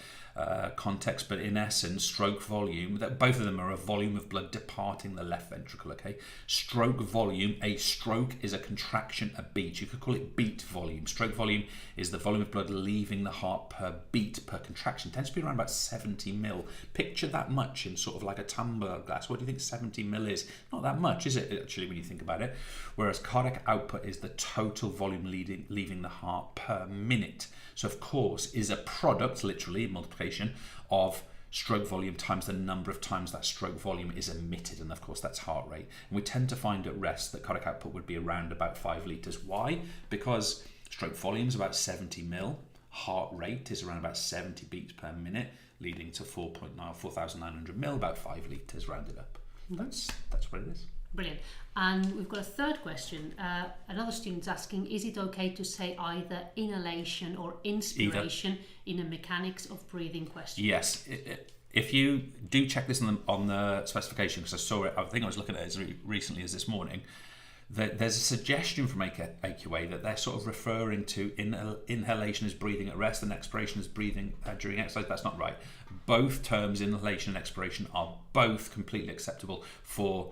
context. But in essence, stroke volume, that both of them are a volume of blood departing the left ventricle. Okay, stroke volume, a stroke is a contraction, a beat. You could call it beat volume. Stroke volume is the volume of blood leaving the heart per beat, per contraction. It tends to be around about 70 mil. Picture that much in sort of like a tumbler glass. What do you think 70 mil is? Not that much, is it, actually, when you think about it? Whereas cardiac output is the total volume leaving the heart per minute. So of course is a product, literally multiplication, of stroke volume times the number of times that stroke volume is emitted, and of course that's heart rate. And we tend to find at rest that cardiac output would be around about 5 litres. Why? Because stroke volume is about 70 mil, heart rate is around about 70 beats per minute, leading to 4,900 mil, about 5 litres rounded up. That's what it is. Brilliant. And we've got a third question. Another student's asking, is it okay to say either inhalation or inspiration in a mechanics of breathing question? Yes. If you do check this on the specification, because I saw it, I think I was looking at it as recently as this morning, that there's a suggestion from AQA that they're sort of referring to inhalation as breathing at rest and expiration as breathing during exercise. That's not right. Both terms, inhalation and expiration, are both completely acceptable for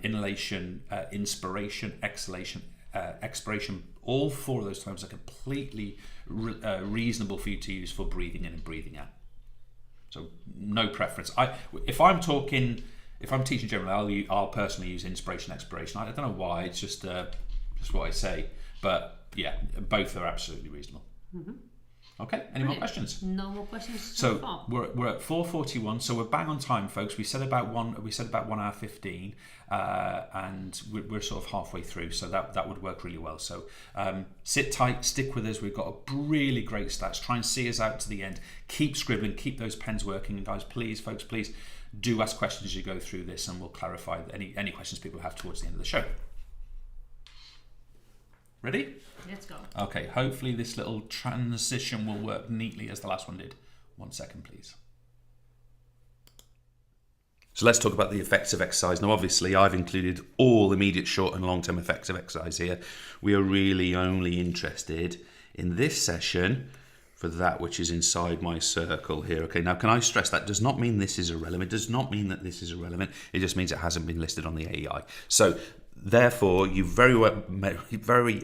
inhalation, inspiration, exhalation, expiration. All 4 of those terms are completely reasonable for you to use for breathing in and breathing out. So no preference. If I'm teaching generally, I'll personally use inspiration, expiration. I don't know why. It's just what I say. But yeah, both are absolutely reasonable. Mm-hmm. Okay. Any more questions? No more questions. So far. We're at 4:41. So we're bang on time, folks. We said about 1 hour 15, and we're sort of halfway through. So that would work really well. So sit tight, stick with us. We've got a really great stats. Try and see us out to the end. Keep scribbling. Keep those pens working. And guys, please, folks, please do ask questions as you go through this, and we'll clarify any questions people have towards the end of the show. Ready? Let's go. Okay, hopefully this little transition will work neatly as the last one did. 1 second, please. So let's talk about the effects of exercise. Now, obviously, I've included all immediate, short and long-term effects of exercise here. We are really only interested in this session for that which is inside my circle here. Okay, now can I stress that does not mean this is irrelevant. It does not mean that this is irrelevant. It just means it hasn't been listed on the AEI. So therefore, you very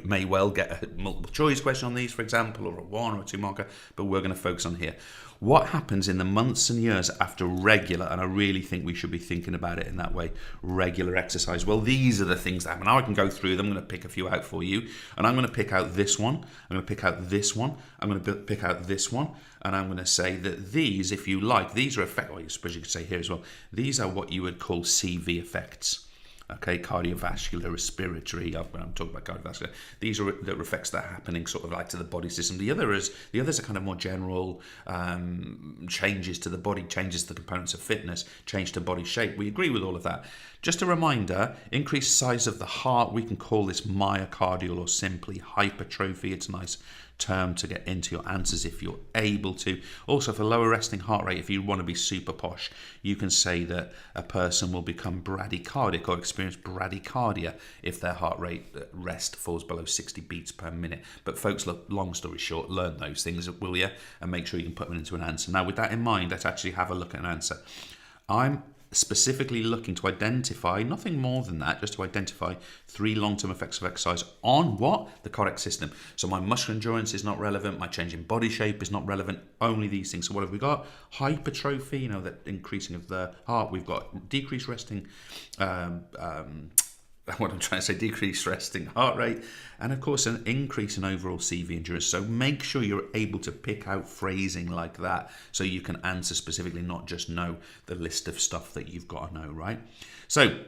may well get a multiple choice question on these, for example, or a 1 or a 2 marker, but we're going to focus on here. What happens in the months and years after regular, and I really think we should be thinking about it in that way, regular exercise? Well, these are the things that happen. Now I can go through them. I'm going to pick a few out for you, and I'm going to pick out this one. I'm going to pick out this one. I'm going to pick out this one, and I'm going to say that these, if you like, these are effects. Well, I suppose you could say here as well. These are what you would call CV effects. Okay, cardiovascular, respiratory. When I'm talking about cardiovascular, these are the effects that are happening sort of like to the body system. The others are kind of more general changes to the body, changes to the components of fitness, change to body shape. We agree with all of that. Just a reminder, increased size of the heart, we can call this myocardial or simply hypertrophy. It's a nice term to get into your answers if you're able to. Also, for lower resting heart rate, if you want to be super posh, you can say that a person will become bradycardic or experience bradycardia if their heart rate at rest falls below 60 beats per minute. But folks, look, long story short, learn those things, will you? And make sure you can put them into an answer. Now, with that in mind, let's actually have a look at an answer. I'm specifically looking to identify, nothing more than that, just to identify 3 long-term effects of exercise on what? The cardiac system. So my muscular endurance is not relevant, my change in body shape is not relevant, only these things. So what have we got? Hypertrophy, that increasing of the heart. We've got decreased resting, decreased resting heart rate, and of course an increase in overall CV endurance. So make sure you're able to pick out phrasing like that so you can answer specifically, not just know the list of stuff that you've got to know, right? So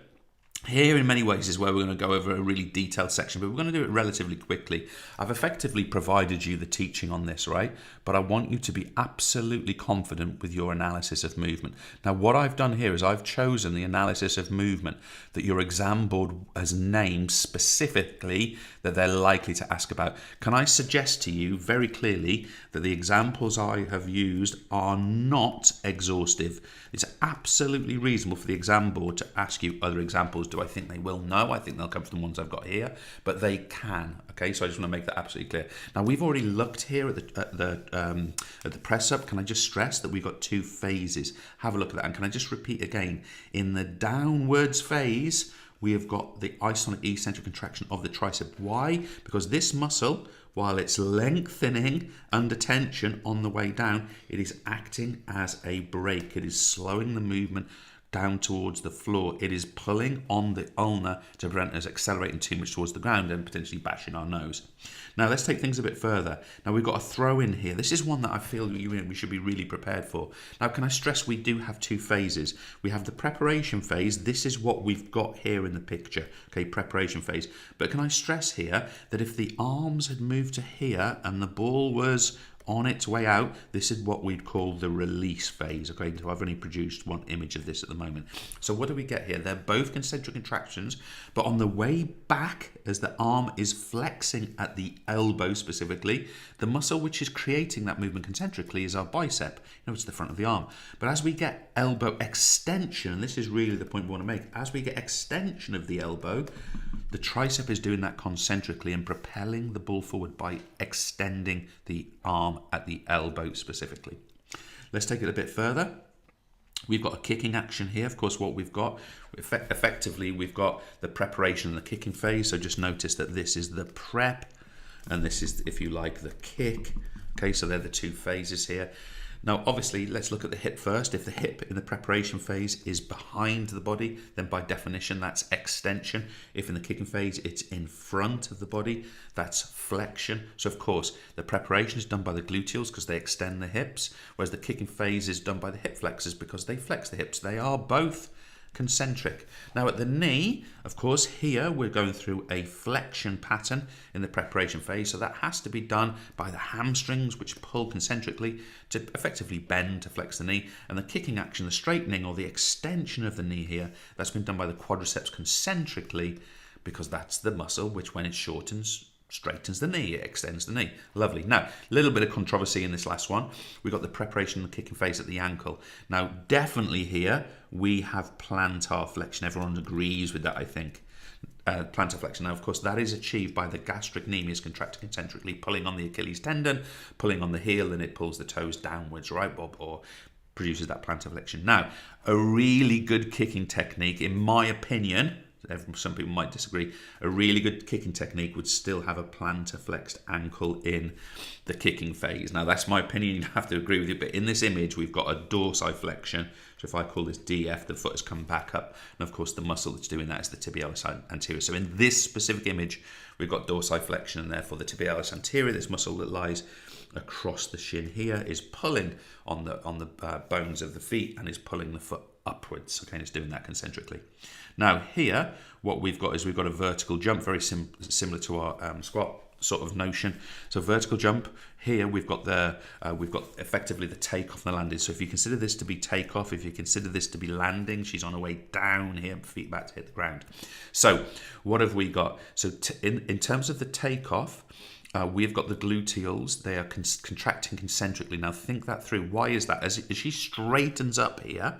here in many ways is where we're going to go over a really detailed section, but we're going to do it relatively quickly. I've effectively provided you the teaching on this, right? But I want you to be absolutely confident with your analysis of movement. Now, what I've done here is I've chosen the analysis of movement that your exam board has named specifically that they're likely to ask about. Can I suggest to you very clearly that the examples I have used are not exhaustive? It's absolutely reasonable for the exam board to ask you other examples. Do I think they will? No, I think they'll come from the ones I've got here, but they can. Okay, so I just want to make that absolutely clear. Now we've already looked here at the press up. Can I just stress that we've got 2 phases? Have a look at that, and can I just repeat again? In the downwards phase, we have got the isonic eccentric contraction of the tricep. Why? Because this muscle, while it's lengthening under tension on the way down, it is acting as a brake. It is slowing the movement down towards the floor. It is pulling on the ulna to prevent us accelerating too much towards the ground and potentially bashing our nose. Now let's take things a bit further. Now we've got a throw in here. This is one that I feel we should be really prepared for. Now can I stress we do have 2 phases. We have the preparation phase. This is what we've got here in the picture. Okay, preparation phase. But can I stress here that if the arms had moved to here and the ball was on its way out, this is what we'd call the release phase. Okay, so I've only produced one image of this at the moment. So what do we get here? They're both concentric contractions, but on the way back, as the arm is flexing at the elbow specifically, the muscle which is creating that movement concentrically is our bicep. It's the front of the arm. But as we get elbow extension, and this is really the point we want to make, as we get extension of the elbow, the tricep is doing that concentrically and propelling the ball forward by extending the arm at the elbow specifically. Let's take it a bit further. We've got a kicking action here. Of course, what we've got, effectively, we've got the preparation and the kicking phase. So just notice that this is the prep and this is, if you like, the kick. Okay, so they're the 2 phases here. Now, obviously, let's look at the hip first. If the hip in the preparation phase is behind the body, then by definition, that's extension. If in the kicking phase, it's in front of the body, that's flexion. So, of course, the preparation is done by the gluteals because they extend the hips, whereas the kicking phase is done by the hip flexors because they flex the hips. They are both concentric. Now at the knee, of course, here we're going through a flexion pattern in the preparation phase, so that has to be done by the hamstrings, which pull concentrically to effectively bend to flex the knee, and the kicking action, the straightening or the extension of the knee here, that's been done by the quadriceps concentrically, because that's the muscle which, when it shortens, straightens the knee, it extends the knee. Lovely. Now, a little bit of controversy in this last one. We've got the preparation and the kicking phase at the ankle. Now, definitely here, we have plantar flexion. Everyone agrees with that, I think. Plantar flexion. Now, of course, that is achieved by the gastrocnemius contracting concentrically, pulling on the Achilles tendon, pulling on the heel, and it pulls the toes downwards, right, Bob? Or produces that plantar flexion. Now, a really good kicking technique, in my opinion, some people might disagree, a really good kicking technique would still have a plantar flexed ankle in the kicking phase. Now that's my opinion, you have to agree with you, but in this image we've got a dorsiflexion. So if I call this DF, the foot has come back up, and of course the muscle that's doing that is the tibialis anterior. So in this specific image we've got dorsiflexion, and therefore the tibialis anterior, this muscle that lies across the shin here, is pulling on the bones of the feet and is pulling the foot upwards. Okay, and it's doing that concentrically. Now here, what we've got is we've got a vertical jump, very similar to our squat sort of notion. So vertical jump. Here we've got effectively the takeoff and the landing. So if you consider this to be takeoff, if you consider this to be landing, she's on her way down here, feet back to hit the ground. So what have we got? So in terms of the takeoff, we've got the gluteals. They are contracting concentrically. Now think that through. Why is that? As she straightens up here,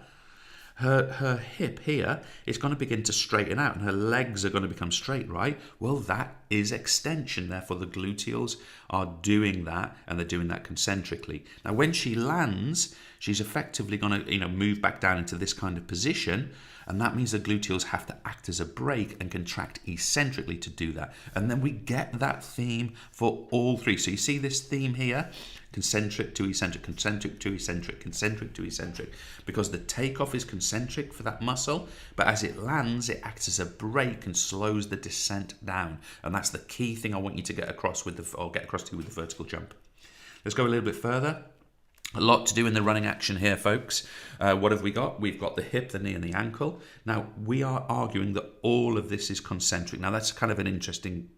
her hip here is going to begin to straighten out and her legs are going to become straight, right? Well, that is extension. Therefore, the gluteals are doing that, and they're doing that concentrically. Now, when she lands, she's effectively going to, move back down into this kind of position, and that means the gluteals have to act as a brake and contract eccentrically to do that. And then we get that theme for all 3. So you see this theme here? Concentric to eccentric, concentric to eccentric, concentric to eccentric, because the takeoff is concentric for that muscle, but as it lands, it acts as a brake and slows the descent down. And that's the key thing I want you to get across with the vertical jump. Let's go a little bit further. A lot to do in the running action here, folks. What have we got? We've got the hip, the knee, and the ankle. Now, we are arguing that all of this is concentric. Now, that's kind of an interesting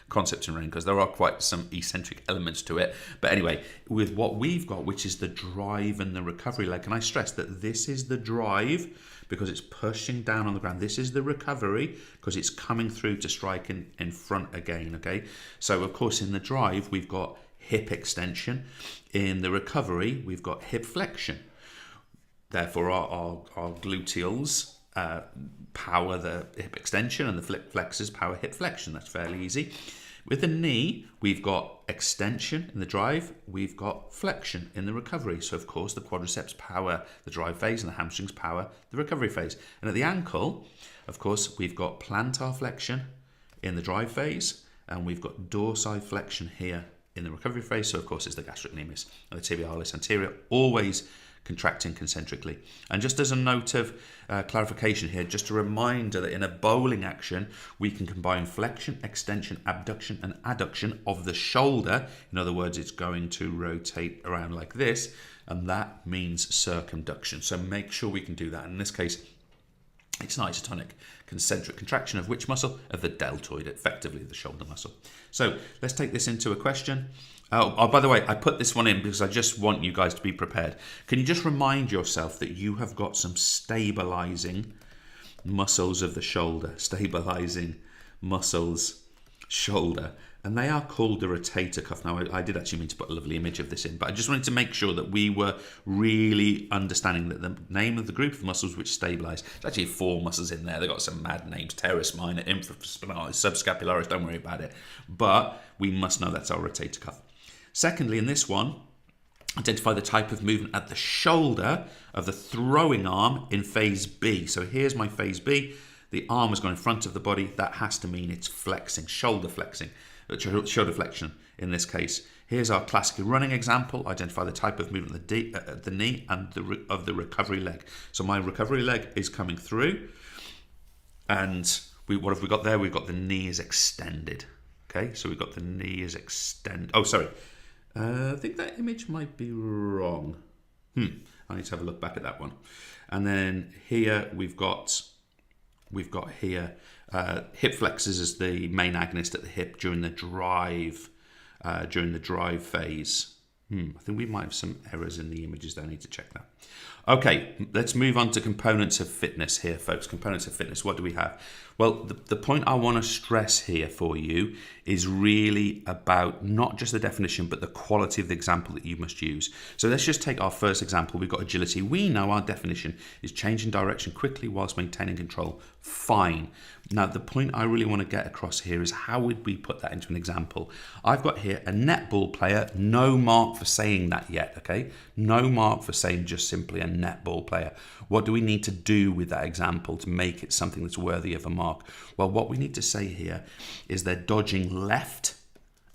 concept in running, because there are quite some eccentric elements to it. But anyway, with what we've got, which is the drive and the recovery leg, and I stress that this is the drive because it's pushing down on the ground. This is the recovery because it's coming through to strike in front again, okay? So, of course, in the drive, we've got hip extension. In the recovery, we've got hip flexion. Therefore, our gluteals power the hip extension, and the flexors power hip flexion. That's fairly easy. With the knee, we've got extension in the drive, we've got flexion in the recovery. So of course the quadriceps power the drive phase and the hamstrings power the recovery phase. And at the ankle, of course, we've got plantar flexion in the drive phase, and we've got dorsiflexion here in the recovery phase. So of course it's the gastrocnemius and the tibialis anterior, always contracting concentrically. And just as a note of clarification here, just a reminder that in a bowling action, we can combine flexion, extension, abduction and adduction of the shoulder. In other words, it's going to rotate around like this, and that means circumduction. So make sure we can do that. In this case, it's an isotonic concentric contraction of which muscle? Of the deltoid, effectively the shoulder muscle. So let's take this into a question. Oh, by the way, I put this one in because I just want you guys to be prepared. Can you just remind yourself that you have got some stabilizing muscles of the shoulder, stabilizing muscles, shoulder, and they are called the rotator cuff. Now, I did actually mean to put a lovely image of this in, but I just wanted to make sure that we were really understanding that the name of the group of muscles which stabilize, there's actually 4 muscles in there. They've got some mad names: teres minor, infraspinalis, subscapularis, don't worry about it. But we must know that's our rotator cuff. Secondly, in this one, identify the type of movement at the shoulder of the throwing arm in phase B. So here's my phase B. The arm is going in front of the body. That has to mean it's flexing, shoulder flexion in this case. Here's our classic running example. Identify the type of movement at the knee and of the recovery leg. So my recovery leg is coming through, and what have we got there? We've got the knee is extended. Okay, so we've got the knee is extended. Oh, sorry. I think that image might be wrong. I need to have a look back at that one. And then here we've got here hip flexors as the main agonist at the hip during the drive phase. I think we might have some errors in the images there. I need to check that. Okay, let's move on to components of fitness here, folks. Components of fitness, what do we have? Well, the point I want to stress here for you is really about not just the definition, but the quality of the example that you must use. So let's just take our first example. We've got agility. We know our definition is changing direction quickly whilst maintaining control. Fine. Now, the point I really want to get across here is how would we put that into an example? I've got here a netball player, no mark for saying that yet, okay? No mark for saying just simply a netball player. What do we need to do with that example to make it something that's worthy of a mark? Well, what we need to say here is they're dodging left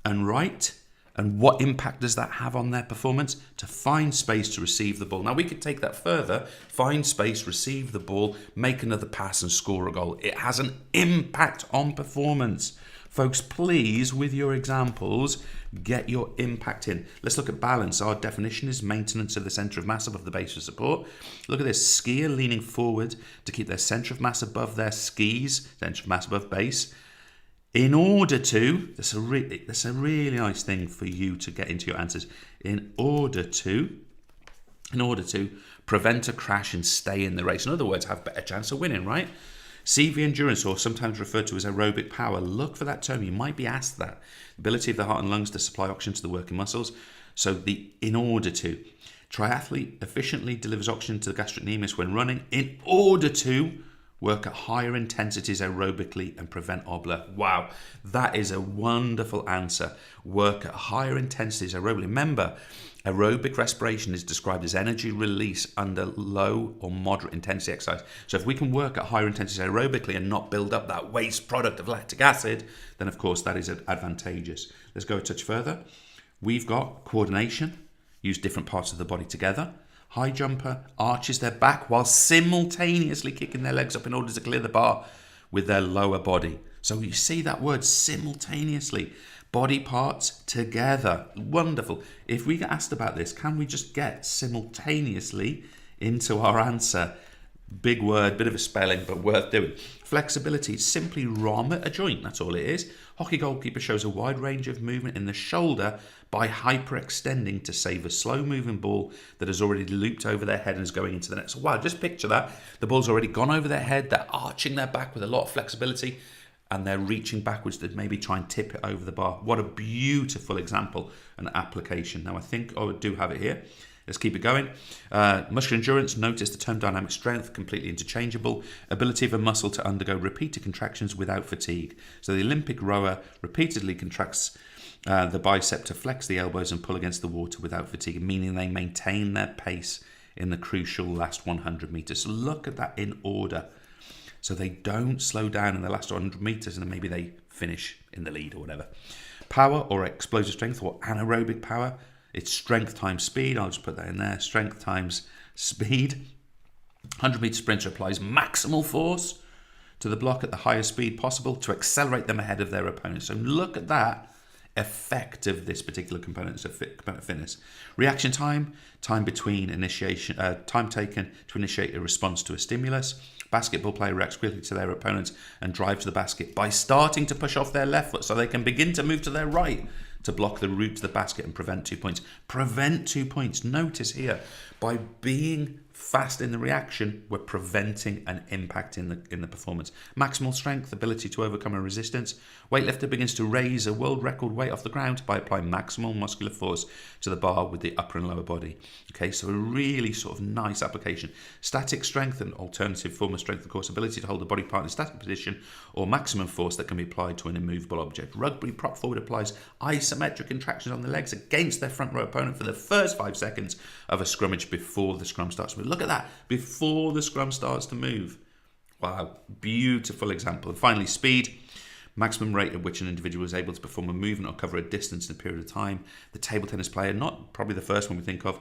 and right. And what impact does that have on their performance? To find space to receive the ball. Now, we could take that further. Find space, receive the ball, make another pass and score a goal. It has an impact on performance. Folks, please, with your examples, get your impact in. Let's look at balance. Our definition is maintenance of the centre of mass above the base of support. Look at this. Skier leaning forward to keep their centre of mass above their skis, centre of mass above base. In order to, that's a really nice thing for you to get into your answers. In order to prevent a crash and stay in the race. In other words, have a better chance of winning, right? CV endurance, or sometimes referred to as aerobic power. Look for that term. You might be asked that. Ability of the heart and lungs to supply oxygen to the working muscles. So in order to. Triathlete efficiently delivers oxygen to the gastrocnemius when running. In order to work at higher intensities aerobically and prevent obla. Wow, that is a wonderful answer. Work at higher intensities aerobically. Remember, aerobic respiration is described as energy release under low or moderate intensity exercise. So if we can work at higher intensities aerobically and not build up that waste product of lactic acid, then of course that is advantageous. Let's go a touch further. We've got coordination, use different parts of the body together. High jumper arches their back while simultaneously kicking their legs up in order to clear the bar with their lower body. So you see that word, simultaneously. Body parts together. Wonderful. If we get asked about this, can we just get simultaneously into our answer? Big word, bit of a spelling, but worth doing. Flexibility, simply rom at a joint, that's all it is. Hockey goalkeeper shows a wide range of movement in the shoulder by hyperextending to save a slow-moving ball that has already looped over their head and is going into the net. So wow, just picture that. The ball's already gone over their head, they're arching their back with a lot of flexibility, and they're reaching backwards to maybe try and tip it over the bar. What a beautiful example and application. Now I think I do have it here. Let's keep it going. Muscular endurance, notice the term dynamic strength, completely interchangeable. Ability of a muscle to undergo repeated contractions without fatigue. So the Olympic rower repeatedly contracts the bicep to flex the elbows and pull against the water without fatigue, meaning they maintain their pace in the crucial last 100 meters. So look at that in order. So they don't slow down in the last 100 meters and then maybe they finish in the lead or whatever. Power or explosive strength or anaerobic power. It's strength times speed. I'll just put that in there. Strength times speed. 100-meter sprinter applies maximal force to the block at the highest speed possible to accelerate them ahead of their opponents. So look at that effect of this particular component of fitness. Reaction time, time between initiation, time taken to initiate a response to a stimulus. Basketball player reacts quickly to their opponents and drive to the basket by starting to push off their left foot so they can begin to move to their right to block the route to the basket and prevent 2 points. Prevent 2 points. Notice here, by being fast in the reaction, we're preventing an impact in the performance. Maximal strength, ability to overcome a resistance. Weightlifter begins to raise a world record weight off the ground by applying maximal muscular force to the bar with the upper and lower body. Okay, so a really sort of nice application. Static strength, an alternative form of strength, of course, ability to hold the body part in a static position or maximum force that can be applied to an immovable object. Rugby prop forward applies isometric contractions on the legs against their front row opponent for the first 5 seconds of a scrummage before the scrum starts to move. Look at that, before the scrum starts to move. Wow, beautiful example. And finally, speed. Maximum rate at which an individual is able to perform a movement or cover a distance in a period of time. The table tennis player, not probably the first one we think of,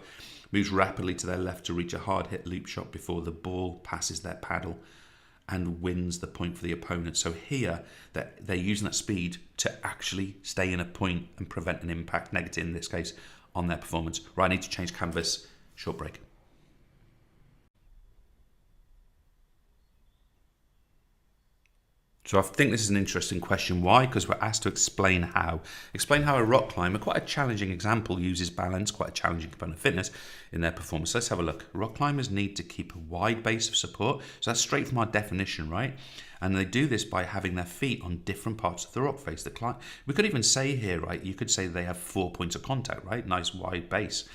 moves rapidly to their left to reach a hard hit loop shot before the ball passes their paddle and wins the point for the opponent. So here, they're using that speed to actually stay in a point and prevent an impact, negative in this case, on their performance. Right, I need to change canvas. Short break. So I think this is an interesting question. Why? Because we're asked to explain how. Explain how a rock climber, quite a challenging example, uses balance, quite a challenging component of fitness in their performance. So let's have a look. Rock climbers need to keep a wide base of support. So that's straight from our definition, right? And they do this by having their feet on different parts of the rock face. We could even say here, right, you could say they have 4 points of contact, right? Nice wide base.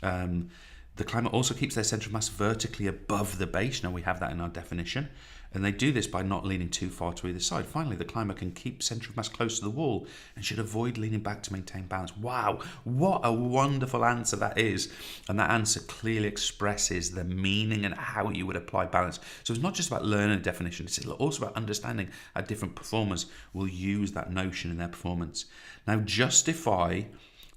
The climber also keeps their centre of mass vertically above the base. Now we have that in our definition. And they do this by not leaning too far to either side. Finally, the climber can keep centre of mass close to the wall and should avoid leaning back to maintain balance. Wow, what a wonderful answer that is. And that answer clearly expresses the meaning and how you would apply balance. So it's not just about learning a definition, it's also about understanding how different performers will use that notion in their performance. Now, justify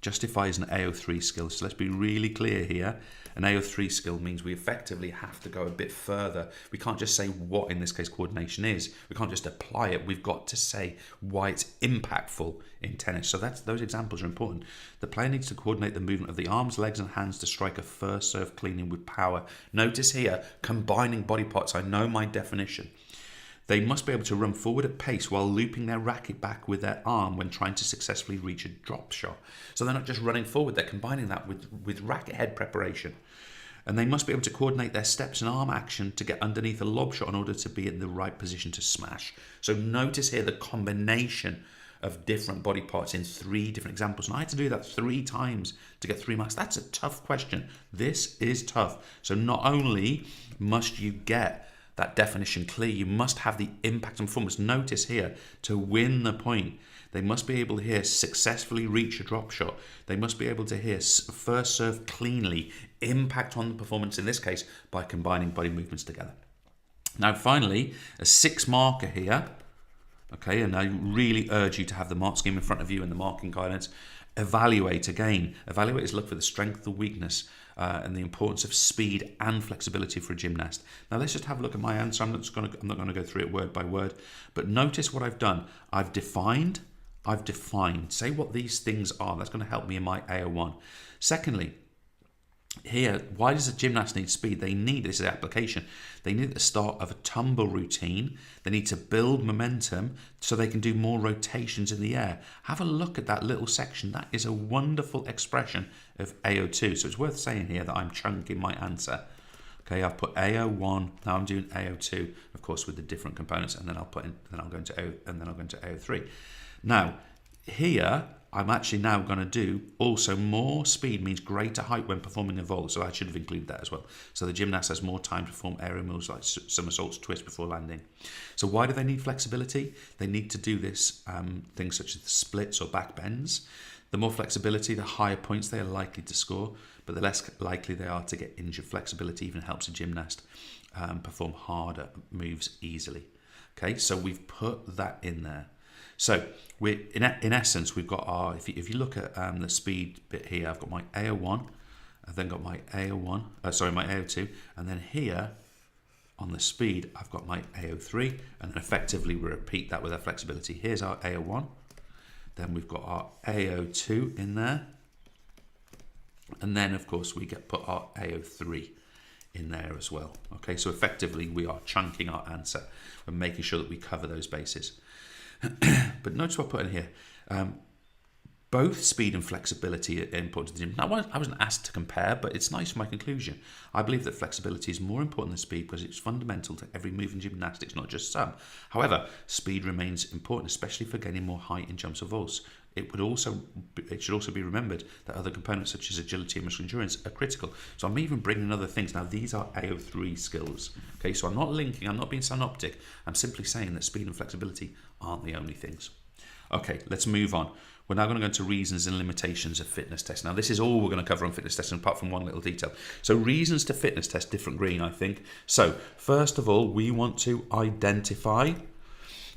is an AO3 skill. So let's be really clear here. An AO3 skill means we effectively have to go a bit further. We can't just say what, in this case, coordination is. We can't just apply it. We've got to say why it's impactful in tennis. So those examples are important. The player needs to coordinate the movement of the arms, legs and hands to strike a first serve cleaning with power. Notice here, combining body parts. I know my definition. They must be able to run forward at pace while looping their racket back with their arm when trying to successfully reach a drop shot. So they're not just running forward, they're combining that with racket head preparation. And they must be able to coordinate their steps and arm action to get underneath a lob shot in order to be in the right position to smash. So notice here the combination of different body parts in 3 different examples. And I had to do that 3 times to get 3 marks. That's a tough question. This is tough. So not only must you get that definition clear, you must have the impact and performance. Notice here, to win the point, they must be able to here successfully reach a drop shot. They must be able to here first serve cleanly, impact on the performance in this case by combining body movements together. Now finally, a 6 marker here. Okay, and I really urge you to have the mark scheme in front of you and the marking guidance. Evaluate again. Evaluate is look for the strength, the weakness, and the importance of speed and flexibility for a gymnast. Now let's just have a look at my answer. I'm not going to go through it word by word, but notice what I've done. I've defined. Say what these things are. That's going to help me in my AO1. Secondly, here, why does a gymnast need speed? This is the application. They need at the start of a tumble routine. They need to build momentum so they can do more rotations in the air. Have a look at that little section. That is a wonderful expression of AO2. So it's worth saying here that I'm chunking my answer. Okay, I've put AO1. Now I'm doing AO2, of course, with the different components, and then I'll go into AO3. Now, here I'm actually now going to do also more speed means greater height when performing a vault. So I should have included that as well. So the gymnast has more time to perform aerial moves like somersaults, twists before landing. So why do they need flexibility? They need to do this things such as the splits or back bends. The more flexibility, the higher points they are likely to score, but the less likely they are to get injured. Flexibility even helps a gymnast perform harder moves easily. Okay, so we've put that in there. So we're in essence, we've got our, if you look at the speed bit here, I've got my AO1, I've then got my AO1, my AO2, and then here on the speed, I've got my AO3, and then effectively we repeat that with our flexibility. Here's our AO1, then we've got our AO2 in there, and then of course we put our AO3 in there as well. Okay, so effectively we are chunking our answer and making sure that we cover those bases. But notice what I put in here. Both speed and flexibility are important to the gym. Now, I wasn't asked to compare, but it's nice for my conclusion. I believe that flexibility is more important than speed because it's fundamental to every move in gymnastics, not just some. However, speed remains important, especially for gaining more height in jumps or vaults. It should also be remembered that other components such as agility and muscle endurance are critical. So I'm even bringing other things. Now, these are AO3 skills. Okay, so I'm not linking, I'm not being synoptic. I'm simply saying that speed and flexibility aren't the only things. Okay, let's move on. We're now going to go into reasons and limitations of fitness tests. Now, this is all we're going to cover on fitness testing, apart from one little detail. So reasons to fitness test, different green, I think. So first of all, we want to identify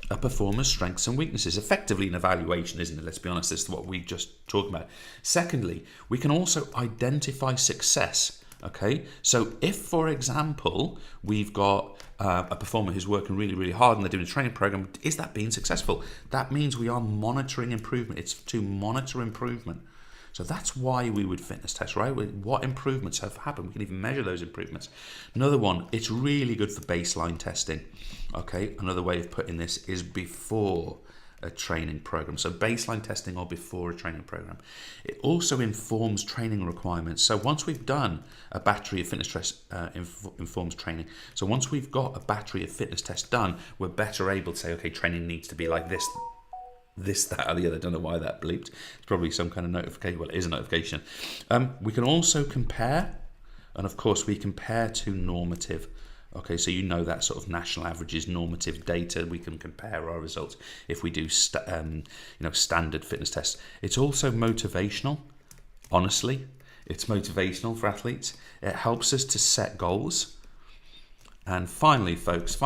a performer's strengths and weaknesses. Effectively an evaluation, isn't it? Let's be honest, this is what we just talked about. Secondly, we can also identify success. Okay, so if, for example, we've got a performer who's working really, really hard and they're doing a training program, is that being successful? That means we are monitoring improvement. It's to monitor improvement. So that's why we would fitness test, right? What improvements have happened? We can even measure those improvements. Another one, it's really good for baseline testing. Okay, another way of putting this is before a training program. So baseline testing or before a training program. It also informs training requirements. So once we've done a battery of fitness tests, informs training. So once we've got a battery of fitness tests done, we're better able to say, okay, training needs to be like this, that, or the other. I don't know why that bleeped. It's probably some kind of notification. Well, it is a notification. We can also compare, and of course we compare to normative. Okay, so you know that sort of national averages, normative data. We can compare our results if we do standard fitness tests. It's also motivational. Honestly, it's motivational for athletes. It helps us to set goals. And finally, folks,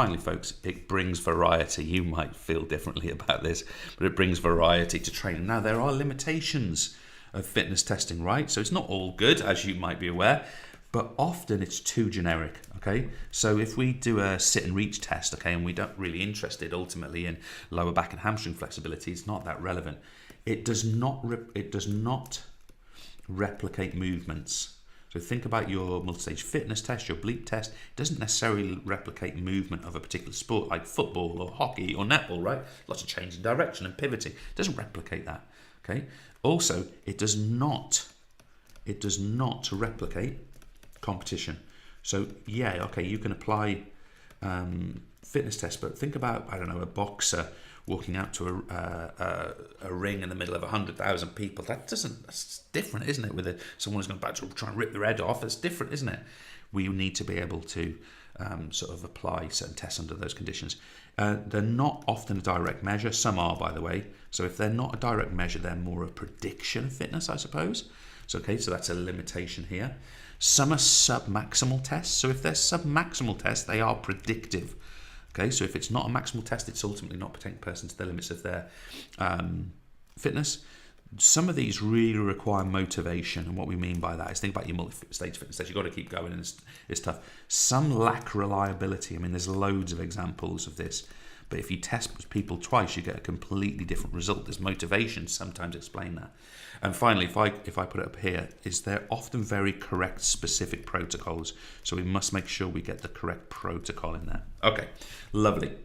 it brings variety. You might feel differently about this, but it brings variety to training. Now, there are limitations of fitness testing, right? So it's not all good, as you might be aware, but often it's too generic, okay? So if we do a sit and reach test, okay, and we're not really interested ultimately in lower back and hamstring flexibility, it's not that relevant. It does not replicate movements. So think about your multi-stage fitness test, your bleep test. It doesn't necessarily replicate movement of a particular sport like football or hockey or netball, right? Lots of change in direction and pivoting. It doesn't replicate that, okay? Also, it does not replicate competition. So yeah, okay, you can apply fitness tests, but think about, I don't know, a boxer walking out to a ring in the middle of 100,000 people. That's different, isn't it? With someone who's going back to try and rip their head off, it's different, isn't it? We need to be able to sort of apply certain tests under those conditions. They're not often a direct measure. Some are, by the way. So if they're not a direct measure, they're more a prediction of fitness, I suppose. So okay, so that's a limitation here. Some are sub-maximal tests. So if they're sub-maximal tests, they are predictive. Okay, so if it's not a maximal test, it's ultimately not protecting the person to the limits of their fitness. Some of these really require motivation, and what we mean by that is think about your multi-stage fitness test. You've got to keep going, and it's tough. Some lack reliability. I mean, there's loads of examples of this. But if you test people twice, you get a completely different result. There's motivation sometimes explain that. And finally, if I put it up here, is they're often very correct specific protocols. So we must make sure we get the correct protocol in there. Okay, lovely.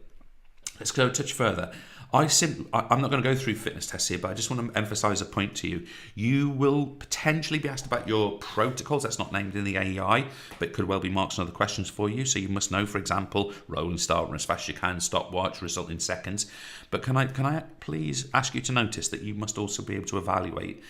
Let's go a touch further. I'm not going to go through fitness tests here, but I just want to emphasise a point to you. You will potentially be asked about your protocols. That's not named in the AEI, but it could well be marks and other questions for you. So you must know, for example, rolling start, run as fast as you can, stopwatch, result in seconds. But can I please ask you to notice that you must also be able to evaluate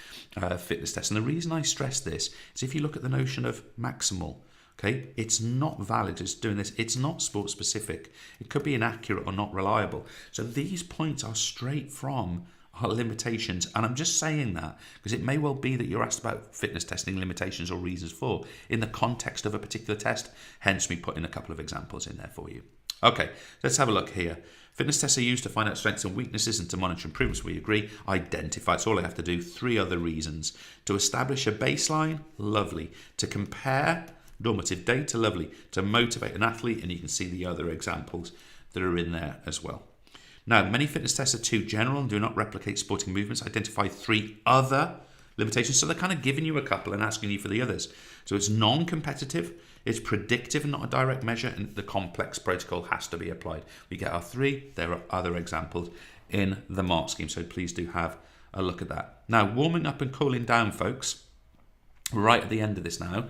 fitness tests? And the reason I stress this is if you look at the notion of maximal, okay, it's not valid as doing this. It's not sport specific. It could be inaccurate or not reliable. So these points are straight from our limitations. And I'm just saying that because it may well be that you're asked about fitness testing limitations or reasons for in the context of a particular test. Hence me putting a couple of examples in there for you. Okay, let's have a look here. Fitness tests are used to find out strengths and weaknesses and to monitor improvements. We agree. Identify. It's all I have to do. 3 other reasons. To establish a baseline. Lovely. To compare normative data, lovely, to motivate an athlete, and you can see the other examples that are in there as well. Now, many fitness tests are too general and do not replicate sporting movements. Identify 3 other limitations. So they're kind of giving you a couple and asking you for the others. So it's non-competitive, it's predictive and not a direct measure, and the complex protocol has to be applied. We get our 3. There are other examples in the mark scheme, so please do have a look at that. Now, warming up and cooling down, folks, right at the end of this now.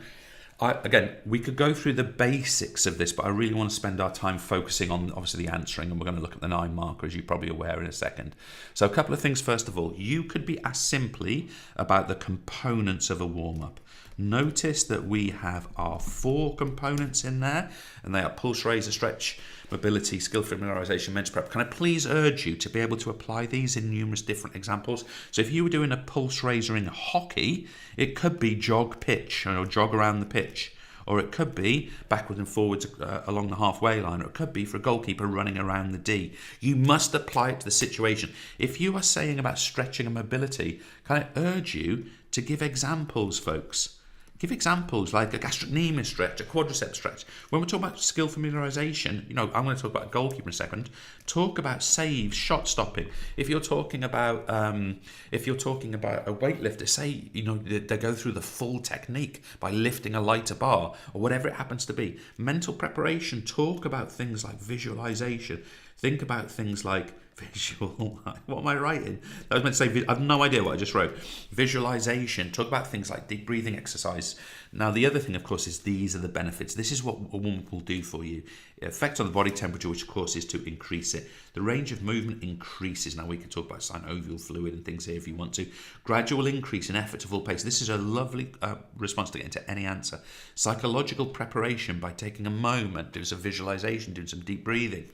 Again, we could go through the basics of this, but I really want to spend our time focusing on, obviously, the answering, and we're going to look at the 9 marker, as you're probably aware, in a second. So a couple of things. First of all, you could be asked simply about the components of a warm-up. Notice that we have our 4 components in there, and they are pulse raiser, stretch, mobility, skill familiarization, mental prep. Can I please urge you to be able to apply these in numerous different examples? So if you were doing a pulse raiser in hockey, it could be jog pitch, or jog around the pitch, or it could be backwards and forwards along the halfway line, or it could be for a goalkeeper running around the D. You must apply it to the situation. If you are saying about stretching and mobility, can I urge you to give examples, folks? Give examples like a gastrocnemius stretch, a quadricep stretch. When we're talking about skill familiarization, I'm going to talk about a goalkeeper in a second. Talk about saves, shot stopping. If you're talking about a weightlifter, say they go through the full technique by lifting a lighter bar or whatever it happens to be. Mental preparation. Talk about things like visualization. Think about things like visual. What am I writing? I was meant to say, I have no idea what I just wrote. Visualization. Talk about things like deep breathing exercise. Now, the other thing, of course, is these are the benefits. This is what a woman will do for you. Effect on the body temperature, which, of course, is to increase it. The range of movement increases. Now, we can talk about synovial fluid and things here if you want to. Gradual increase in effort to full pace. This is a lovely response to get into any answer. Psychological preparation by taking a moment, doing some visualization, doing some deep breathing.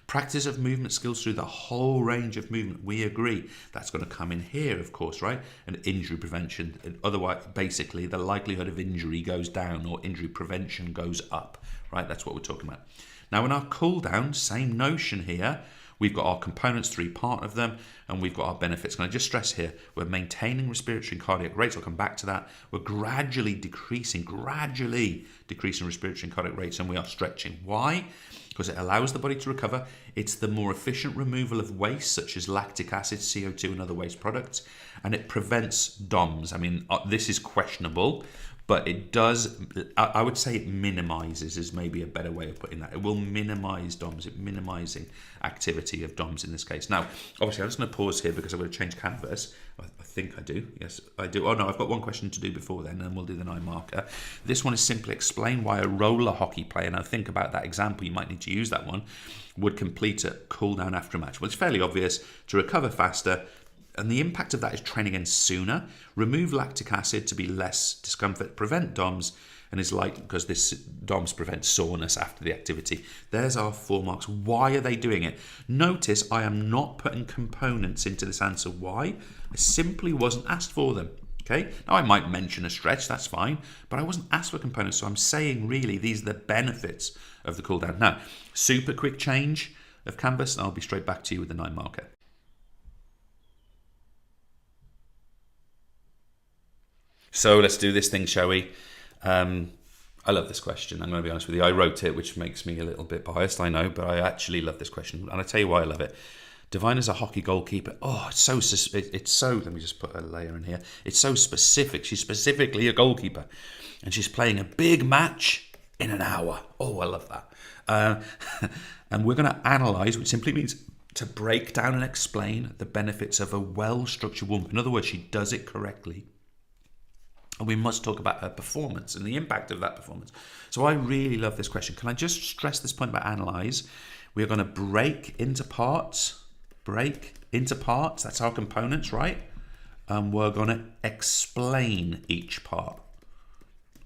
Practice of movement skills through the whole range of movement. We agree. That's going to come in here, of course, right? And injury prevention. And otherwise, basically, the likelihood of injury goes down or injury prevention goes up, right? That's what we're talking about. Now, in our cool down, same notion here. We've got our components, 3 part of them, and we've got our benefits. Can I just stress here, we're maintaining respiratory and cardiac rates. I'll come back to that. We're gradually decreasing respiratory and cardiac rates, and we are stretching. Why? Because it allows the body to recover. It's the more efficient removal of waste, such as lactic acid, CO2, and other waste products, and it prevents DOMS. I mean, this is questionable, but it does, I would say it minimises is maybe a better way of putting that. It will minimise DOMS, minimising activity of DOMS in this case. Now, obviously, I'm just going to pause here because I'm going to change canvas. I think I do. Yes, I do. Oh, no, I've got one question to do before then, and we'll do the 9 marker. This one is simply explain why a roller hockey player, now think about that example, you might need to use that one, would complete a cool down after a match. Well, it's fairly obvious to recover faster. And the impact of that is training in sooner, remove lactic acid to be less discomfort, prevent DOMS, and is likely because this DOMS prevents soreness after the activity. There's our 4 marks. Why are they doing it? Notice I am not putting components into this answer. Why? I simply wasn't asked for them. Okay. Now I might mention a stretch, that's fine, but I wasn't asked for components, so I'm saying really these are the benefits of the cool down. Now, super quick change of canvas, and I'll be straight back to you with the 9 marker. So let's do this thing, shall we? I love this question. I'm going to be honest with you. I wrote it, which makes me a little bit biased, I know, but I actually love this question. And I'll tell you why I love it. Divine is a hockey goalkeeper. Oh, it's so, let me just put a layer in here. It's so specific. She's specifically a goalkeeper. And she's playing a big match in an hour. Oh, I love that. And we're going to analyse, which simply means to break down and explain the benefits of a well-structured warm-up. In other words, she does it correctly. And we must talk about her performance and the impact of that performance. So I really love this question. Can I just stress this point about analyse? We're going to break into parts. That's our components, right? And we're going to explain each part.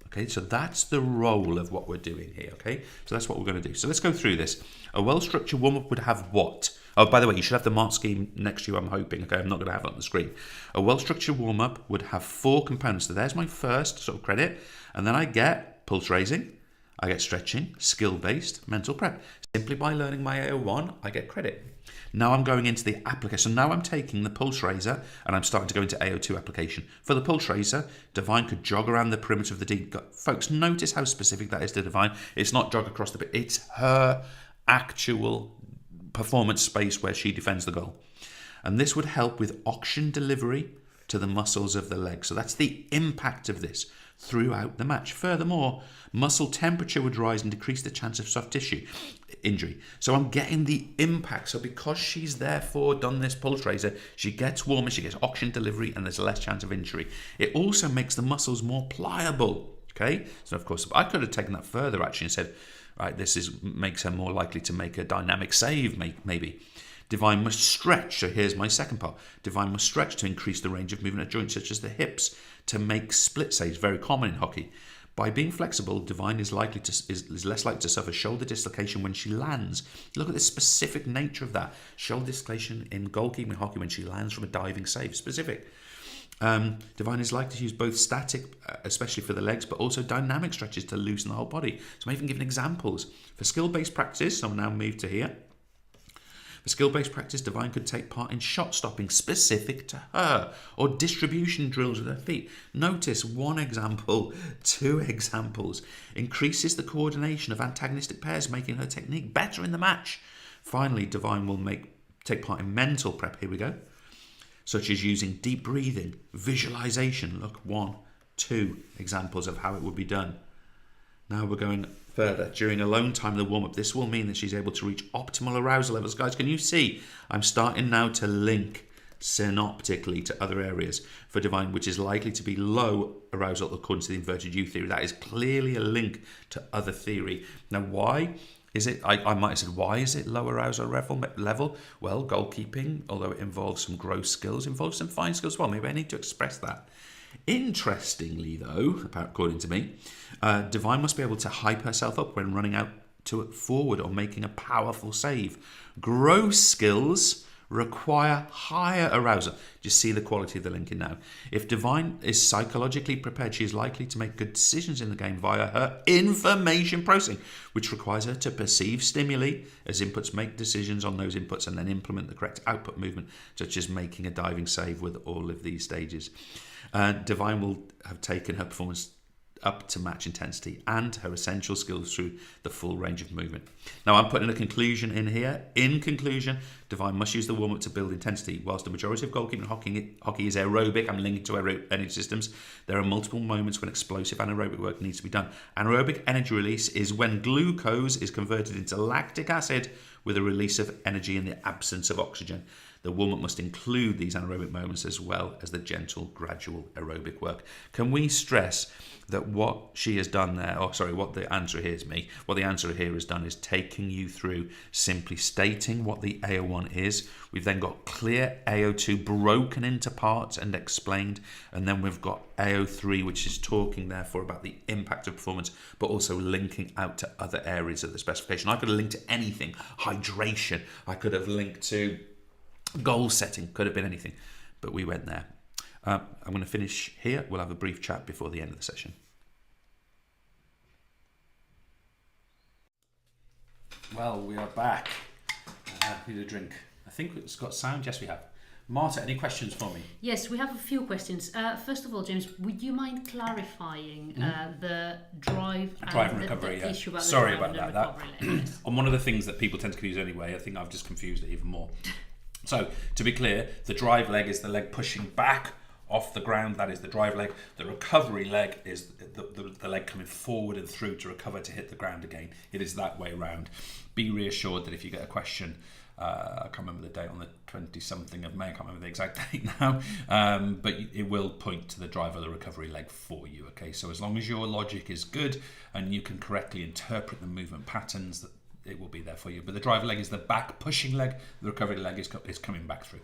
Okay, so that's the role of what we're doing here, okay? So that's what we're going to do. So let's go through this. A well-structured warm-up would have what? Oh, by the way, you should have the mark scheme next to you, I'm hoping. Okay, I'm not going to have it on the screen. A well-structured warm-up would have 4 components. So there's my first sort of credit. And then I get pulse raising, I get stretching, skill-based, mental prep. Simply by learning my AO1, I get credit. Now I'm going into the application. So now I'm taking the pulse raiser and I'm starting to go into AO2 application. For the pulse raiser, Divine could jog around the perimeter of the D. Folks, notice how specific that is to Divine. It's not jog across the bit. It's her actual performance space where she defends the goal. And this would help with oxygen delivery to the muscles of the leg. So that's the impact of this throughout the match. Furthermore, muscle temperature would rise and decrease the chance of soft tissue injury. So I'm getting the impact. So because she's therefore done this pulse raiser, she gets warmer, she gets oxygen delivery, and there's less chance of injury. It also makes the muscles more pliable. Okay, so of course, I could have taken that further actually and said, right, makes her more likely to make a dynamic save, maybe. Divine must stretch. So here's my second part. Divine must stretch to increase the range of movement of joints such as the hips to make split saves, very common in hockey. By being flexible, Divine is less likely to suffer shoulder dislocation when she lands. Look at the specific nature of that. Shoulder dislocation in goalkeeping hockey when she lands from a diving save. Specific. Divine is likely to use both static, especially for the legs, but also dynamic stretches to loosen the whole body. So I'm even giving examples. For skill-based practice, so I'll now move to here. For skill-based practice, Divine could take part in shot stopping specific to her, or distribution drills with her feet. Notice 1 example, 2 examples. Increases the coordination of antagonistic pairs, making her technique better in the match. Finally, Divine will take part in mental prep. Here we go. Such as using deep breathing, visualization. Look, 1, 2 examples of how it would be done. Now we're going further. During alone time in the warm-up, this will mean that she's able to reach optimal arousal levels. Guys, can you see? I'm starting now to link synoptically to other areas for Divine, which is likely to be low arousal according to the inverted U theory. That is clearly a link to other theory. Now, why is it? I might have said, why is it low arousal level? Well, goalkeeping, although it involves some gross skills, involves some fine skills as well. Maybe I need to express that. Interestingly, though, according to me, Divine must be able to hype herself up when running out to it forward or making a powerful save. Gross skills require higher arousal. Do you see the quality of the linking now? If Divine is psychologically prepared, she is likely to make good decisions in the game via her information processing, which requires her to perceive stimuli as inputs, make decisions on those inputs, and then implement the correct output movement, such as making a diving save with all of these stages. Divine will have taken her performance up to match intensity and her essential skills through the full range of movement. Now I'm putting a conclusion in here. In conclusion, Divine must use the warm-up to build intensity. Whilst the majority of goalkeeping hockey is aerobic, I'm linking to energy systems, there are multiple moments when explosive anaerobic work needs to be done. Anaerobic energy release is when glucose is converted into lactic acid with a release of energy in the absence of oxygen. The warm-up must include these anaerobic moments as well as the gentle, gradual aerobic work. Can we stress that what she has done there, what the answer here has done is taking you through simply stating what the AO1 is. We've then got clear AO2 broken into parts and explained, and then we've got AO3, which is talking therefore about the impact of performance, but also linking out to other areas of the specification. I could have linked to anything, hydration, I could have linked to goal setting, could have been anything, but we went there. I'm going to finish here. We'll have a brief chat before the end of the session. Well, we are back. Need a drink. I think it's got sound. Yes, we have. Marta, any questions for me? Yes, we have a few questions. First of all, James, would you mind clarifying the drive and recovery, the issue about Sorry the drive about and that. recovery leg? On one of the things that people tend to confuse anyway, I think I've just confused it even more. So, to be clear, the drive leg is the leg pushing back off the ground. That is the drive leg. The recovery leg is the leg coming forward and through to recover to hit the ground again. It is that way round. Be reassured that if you get a question I can't remember the date, on the 20-something of May. I can't remember the exact date now, but it will point to the drive of the recovery leg for you. Okay, so as long as your logic is good and you can correctly interpret the movement patterns, it will be there for you. But the driver leg is the back pushing leg. The recovery leg is coming back through.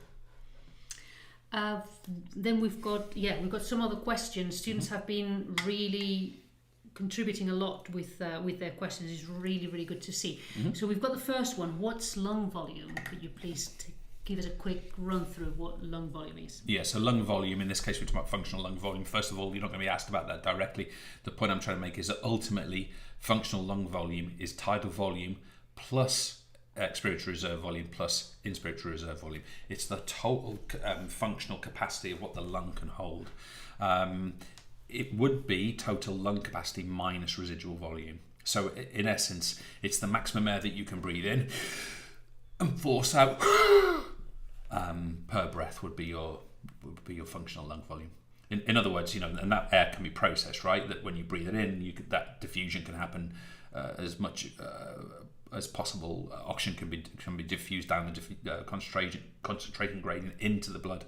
Then we've got some other questions. Students have been really contributing a lot with their questions. It's really, really good to see. So we've got the first one. What's lung volume? Could you please give us a quick run through what lung volume is? Yeah, so lung volume, in this case we're talking about functional lung volume. First of all, you're not going to be asked about that directly. The point I'm trying to make is that ultimately functional lung volume is tidal volume plus expiratory reserve volume plus inspiratory reserve volume. It's the total functional capacity of what the lung can hold. It would be total lung capacity minus residual volume. So in essence, it's the maximum air that you can breathe in and force out per breath would be your functional lung volume. In other words, and that air can be processed, right? That when you breathe it in, that diffusion can happen as much as possible. Oxygen can be diffused down the concentration gradient into the blood,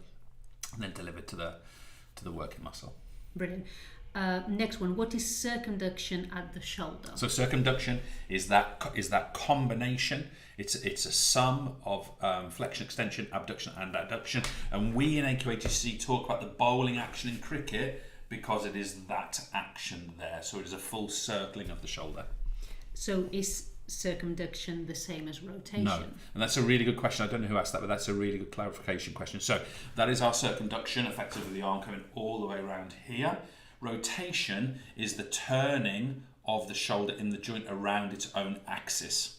and then delivered to the working muscle. Brilliant. Next one. What is circumduction at the shoulder? So circumduction is that combination. It's a sum of flexion, extension, abduction, and adduction. And we in AQA GCSE talk about the bowling action in cricket because it is that action there. So it is a full circling of the shoulder. So is circumduction the same as rotation? No, and that's a really good question. I don't know who asked that, but that's a really good clarification question. So that is our circumduction, effectively the arm coming all the way around here. Rotation is the turning of the shoulder in the joint around its own axis.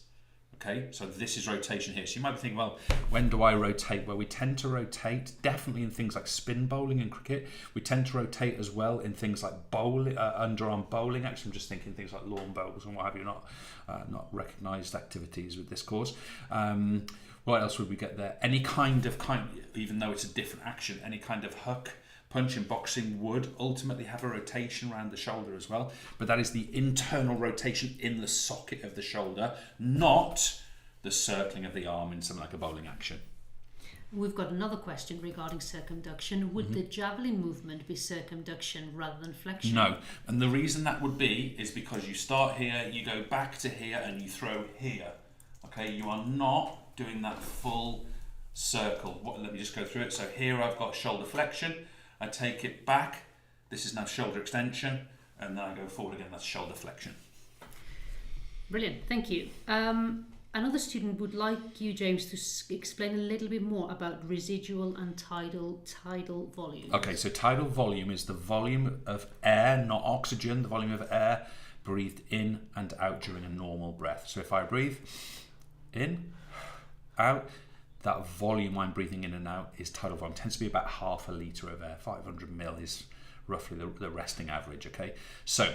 Okay, so this is rotation here. So you might be thinking, well, when do I rotate? Well, we tend to rotate definitely in things like spin bowling and cricket. We tend to rotate as well in things like bowling, underarm bowling. Actually, I'm just thinking things like lawn bowls and what have you, not recognised activities with this course. What else would we get there? Any kind of even though it's a different action, any kind of hook, punch in boxing would ultimately have a rotation around the shoulder as well, but that is the internal rotation in the socket of the shoulder, not the circling of the arm in something like a bowling action. We've got another question regarding circumduction. Would the javelin movement be circumduction rather than flexion? No, and the reason that would be is because you start here, you go back to here, and you throw here. Okay, you are not doing that full circle. Let me just go through it. So here I've got shoulder flexion. I take it back, this is now shoulder extension, and then I go forward again, that's shoulder flexion. Brilliant, thank you. Another student would like you, James, to explain a little bit more about residual and tidal volume. Okay, so tidal volume is the volume of air, not oxygen, the volume of air breathed in and out during a normal breath. So if I breathe in, out, that volume I'm breathing in and out is tidal volume. It tends to be about half a litre of air. 500 mil is roughly the resting average, okay? So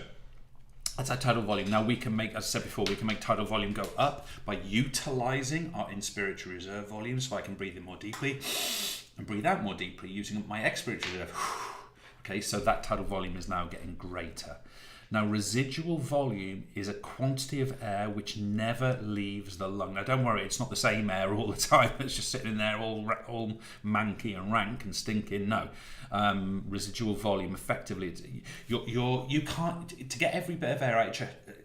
that's our tidal volume. Now we can make, as I said before, we can make tidal volume go up by utilising our inspiratory reserve volume, so I can breathe in more deeply and breathe out more deeply using my expiratory reserve. Okay, so that tidal volume is now getting greater. Now, residual volume is a quantity of air which never leaves the lung. Now, don't worry, it's not the same air all the time. It's just sitting in there all manky and rank and stinking. No, residual volume, effectively, you can't, to get every bit of air out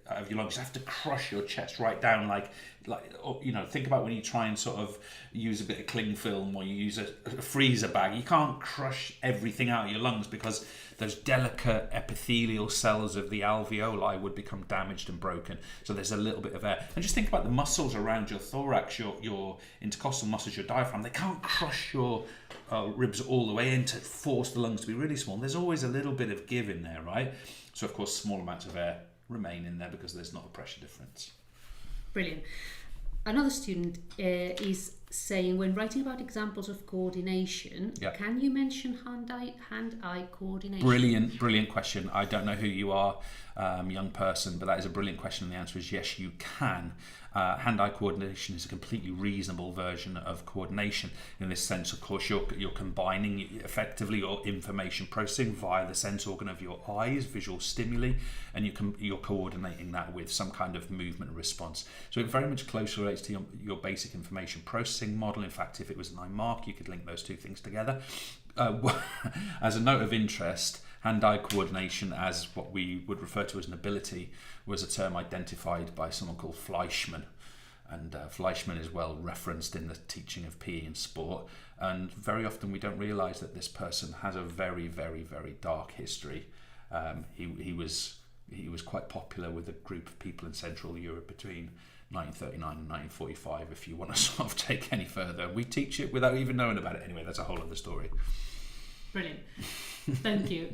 of your lungs, you have to crush your chest right down like think about when you try and sort of use a bit of cling film or you use a freezer bag. You can't crush everything out of your lungs because those delicate epithelial cells of the alveoli would become damaged and broken. So there's a little bit of air. And just think about the muscles around your thorax, your intercostal muscles, your diaphragm. They can't crush your ribs all the way in to force the lungs to be really small. There's always a little bit of give in there, right? So of course small amounts of air remain in there because there's not a pressure difference. Brilliant. Another student is saying, when writing about examples of coordination, can you mention hand-eye coordination? Brilliant question. I don't know who you are, young person, but that is a brilliant question, and the answer is yes, you can. Hand-eye coordination is a completely reasonable version of coordination. In this sense, of course, you're combining effectively your information processing via the sense organ of your eyes, visual stimuli, and you're coordinating that with some kind of movement response. So it very much closely relates to your basic information processing model. In fact, if it was an eye mark, you could link those two things together. As a note of interest, hand-eye coordination, as what we would refer to as an ability, was a term identified by someone called Fleischmann. And Fleischmann is well referenced in the teaching of PE and sport. And very often we don't realise that this person has a very, very, very dark history. He was quite popular with a group of people in Central Europe between 1939 and 1945, if you want to sort of take any further. We teach it without even knowing about it anyway. That's a whole other story. Brilliant. Thank you.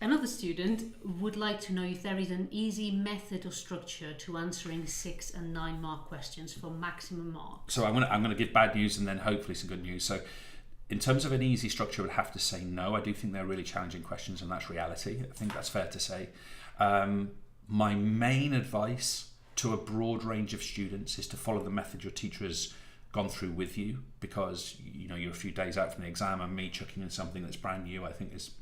Another student would like to know if there is an easy method or structure to answering 6 and 9 mark questions for maximum marks. So I'm going to give bad news and then hopefully some good news. So in terms of an easy structure, I would have to say no. I do think they're really challenging questions, and that's reality. I think that's fair to say. My main advice to a broad range of students is to follow the method your teacher has gone through with you, because you're a few days out from the exam, and me chucking in something that's brand new I think is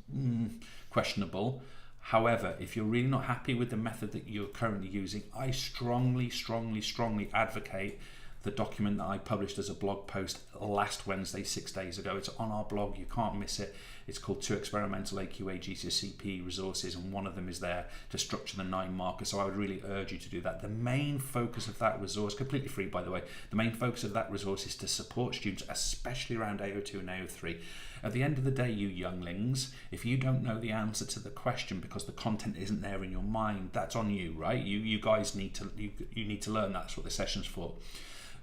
questionable. However, if you're really not happy with the method that you're currently using, I strongly advocate the document that I published as a blog post last Wednesday, 6 days ago. It's on our blog, you can't miss it. It's called 2 Experimental AQA GCSE PE Resources, and one of them is there to structure the 9 markers. So I would really urge you to do that. The main focus of that resource, completely free by the way, the main focus of that resource is to support students, especially around AO2 and AO3. At the end of the day, you younglings, if you don't know the answer to the question because the content isn't there in your mind, that's on you, right? You guys need to learn. That's what the session's for.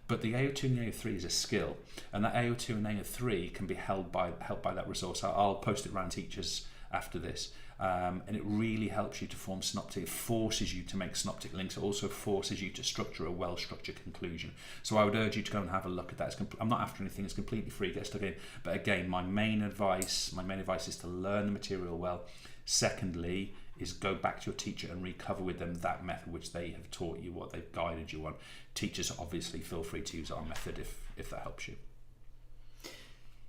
But the AO2 and AO3 is a skill, and that AO2 and AO3 can be helped by that resource. I'll post it around teachers after this, and it really helps you to form synoptic. It forces you to make synoptic links. It also forces you to structure a well-structured conclusion. So I would urge you to go and have a look at that. I'm not after anything. It's completely free. Get stuck in. But again, my main advice is to learn the material well. Secondly, is go back to your teacher and recover with them that method which they have taught you, what they've guided you on. Teachers, obviously, feel free to use our method if that helps you.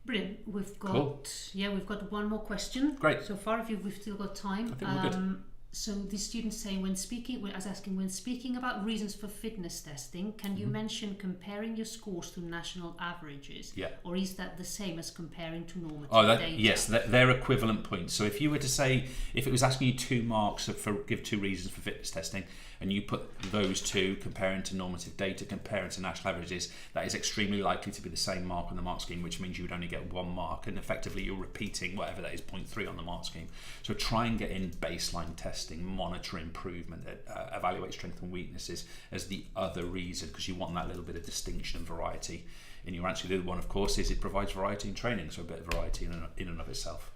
Brilliant. We've got Cool. We've got one more question. Great. So far, we've still got time. I think we're good. So the student's saying, when speaking about reasons for fitness testing, can you mention comparing your scores to national averages? Yeah. Or is that the same as comparing to normative data? Yes, they're equivalent points. So if you were to say, if it was asking you 2 marks give 2 reasons for fitness testing, and you put those 2 comparing to normative data, comparing to national averages, that is extremely likely to be the same mark on the mark scheme, which means you would only get 1 mark, and effectively you're repeating whatever that is, 0.3 on the mark scheme. So try and get in baseline testing, monitor improvement, evaluate strengths and weaknesses as the other reason, because you want that little bit of distinction and variety in your answer. The other one, of course, is it provides variety in training, so a bit of variety in and of itself.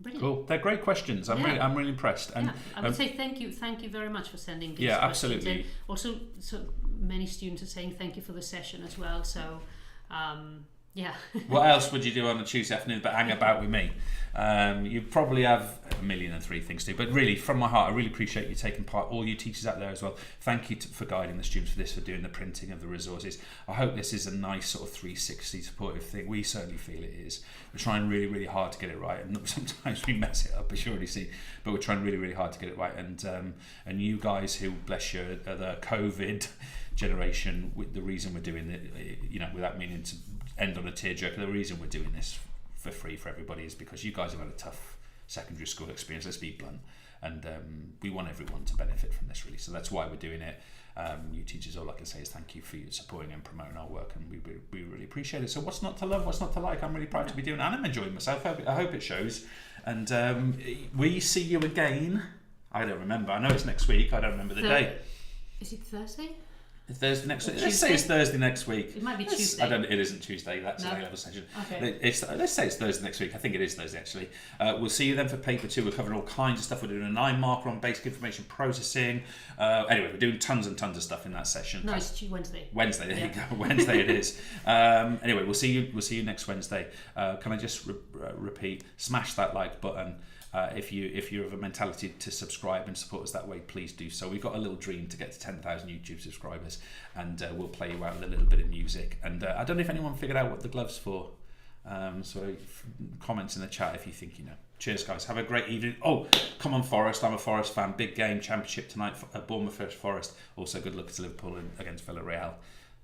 Brilliant. Cool. They're great questions. I'm really impressed. And I would say thank you very much for sending these questions. Absolutely. And also, so many students are saying thank you for the session as well. So, What else would you do on a Tuesday afternoon but hang about with me? You probably have 1,000,003 things to do, but really, from my heart, I really appreciate you taking part. All you teachers out there as well, thank you for guiding the students for this, for doing the printing of the resources. I hope this is a nice sort of 360 supportive thing. We certainly feel it is. We're trying really, really hard to get it right, and sometimes we mess it up, as you already see, but we're trying really, really hard to get it right. And you guys who, bless you, are the COVID generation, the reason we're doing it, without meaning to end on a tearjerker, the reason we're doing this for free for everybody is because you guys have had a tough secondary school experience, let's be blunt, and we want everyone to benefit from this, really. So that's why we're doing it. You teachers, all I can say is thank you for supporting and promoting our work, and we really appreciate it. So what's not to love, what's not to like? I'm really proud to be doing it, and I'm enjoying myself. I hope it shows. And we see you again. I don't remember. I know it's next week. I don't remember the day. Is it Thursday? Thursday next week. Tuesday? Let's say it's Thursday next week. It might be Let's- Tuesday. I don't. It isn't Tuesday. That's No. an A-level session. Okay. Let's say it's Thursday next week. I think it is Thursday actually. We'll see you then for paper 2. We're covering all kinds of stuff. We're doing a 9 marker on basic information processing. Anyway, we're doing tons and tons of stuff in that session. No, it's Wednesday. Wednesday, there Yeah. you go. Wednesday it is. Anyway, we'll see you next Wednesday. Can I just repeat? Smash that like button. If you have a mentality to subscribe and support us that way, please do so. We've got a little dream to get to 10,000 YouTube subscribers, and we'll play you out with a little bit of music. And I don't know if anyone figured out what the glove's for. So comments in the chat if you think you know. Cheers, guys. Have a great evening. Oh, come on, Forest. I'm a Forest fan. Big game, championship tonight. Bournemouth versus Forest. Also, good luck to Liverpool against Villarreal.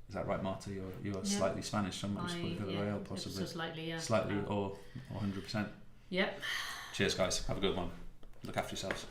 Is that right, Marta? You're slightly Spanish. Somebody's called Villarreal, possibly. So slightly, yeah. Slightly or 100%. Yep. Cheers, guys. Have a good one. Look after yourselves.